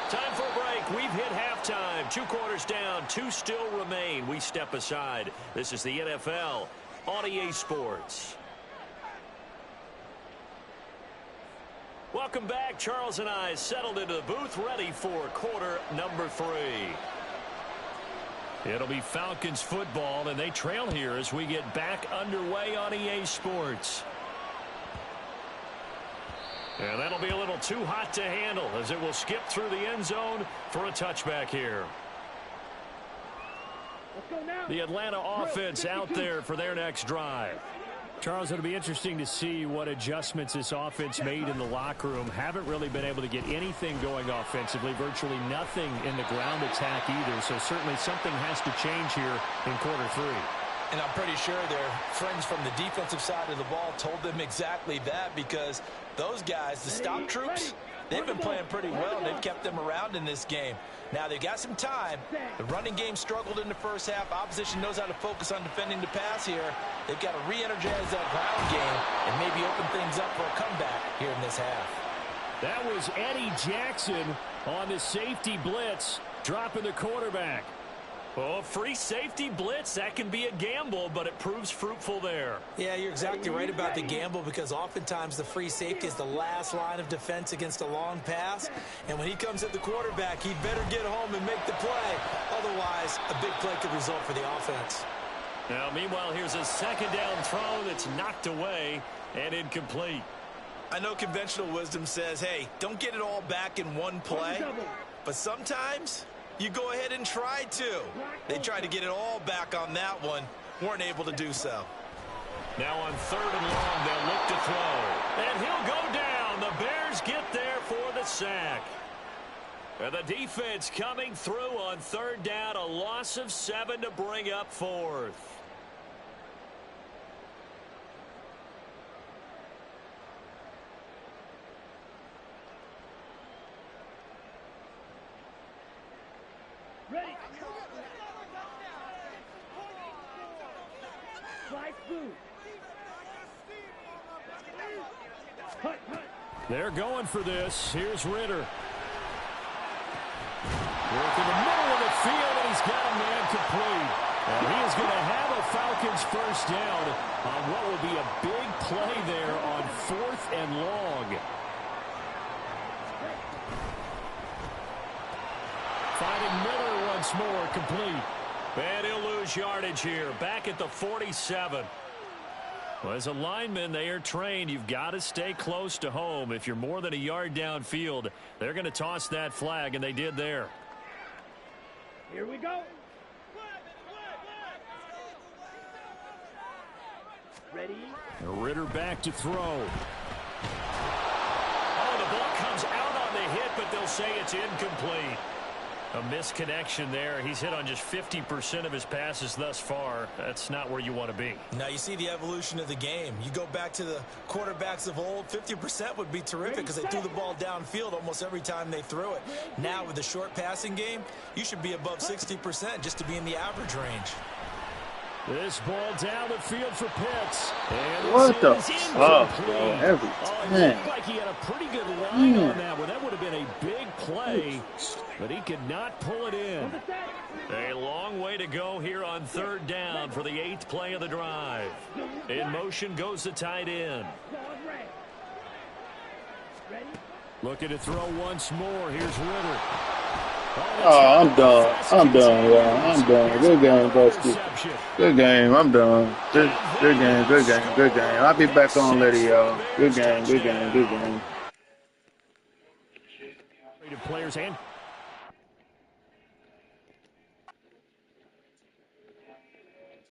Time for a break. We've hit halftime. 2 quarters down. 2 still remain. We step aside. This is the NFL on EA Sports. Welcome back. Charles and I settled into the booth ready for quarter number 3. It'll be Falcons football, and they trail here as we get back underway on EA Sports. And that'll be a little too hot to handle as it will skip through the end zone for a touchback here. The Atlanta offense out there for their next drive. Charles, it'll be interesting to see what adjustments this offense made in the locker room. Haven't really been able to get anything going offensively, virtually nothing in the ground attack either. So certainly something has to change here in quarter 3. And I'm pretty sure their friends from the defensive side of the ball told them exactly that, because those guys, the stop troops, they've been playing pretty well. They've kept them around in this game. Now, they've got some time. The running game struggled in the first half. Opposition knows how to focus on defending the pass here. They've got to re-energize that ground game and maybe open things up for a comeback here in this half. That was Eddie Jackson on the safety blitz, dropping the quarterback. Oh, free safety blitz, that can be a gamble, but it proves fruitful there. Yeah, you're exactly right about the gamble, because oftentimes the free safety is the last line of defense against a long pass. And when he comes at the quarterback, he'd better get home and make the play. Otherwise, a big play could result for the offense. Now, meanwhile, here's a second down throw that's knocked away and incomplete. I know conventional wisdom says, hey, don't get it all back in one play. But sometimes you go ahead and try to. They tried to get it all back on that one. Weren't able to do so. Now on 3rd and long, they'll look to throw. And he'll go down. The Bears get there for the sack. And the defense coming through on 3rd down. A loss of 7 to bring up 4th. Ready. They're going for this. Here's Ritter. Work in the middle of the field, and he's got a man complete. And he is going to have a Falcons first down on what will be a big play there on 4th and long. Finding Miller once more, complete. And he'll lose yardage here, back at the 47. Well, as a lineman, they are trained. You've got to stay close to home. If you're more than a yard downfield, they're going to toss that flag, and they did there. Here we go. Ready. Ritter back to throw. Oh, the ball comes out on the hit, but they'll say it's incomplete. A misconnection there. He's hit on just 50% of his passes thus far. That's not where you want to be. Now you see the evolution of the game. You go back to the quarterbacks of old, 50% would be terrific because they threw the ball downfield almost every time they threw it. Now with the short passing game, you should be above 60% just to be in the average range. This ball down the field for Pitts. And what the fuck, bro? Every time. It looked like he had a pretty good line on that one. That would have been a big play, but he could not pull it in. A long way to go here on third down for the 8th play of the drive. In motion goes the tight end. Looking to throw once more. Here's Ritter. Oh, I'm done. I'm done, y'all. I'm done. Good game, Busty. Good game. I'm done. Good game. Good game. Good game. I'll be back on later, y'all. Good game. Good game. Good game. Players and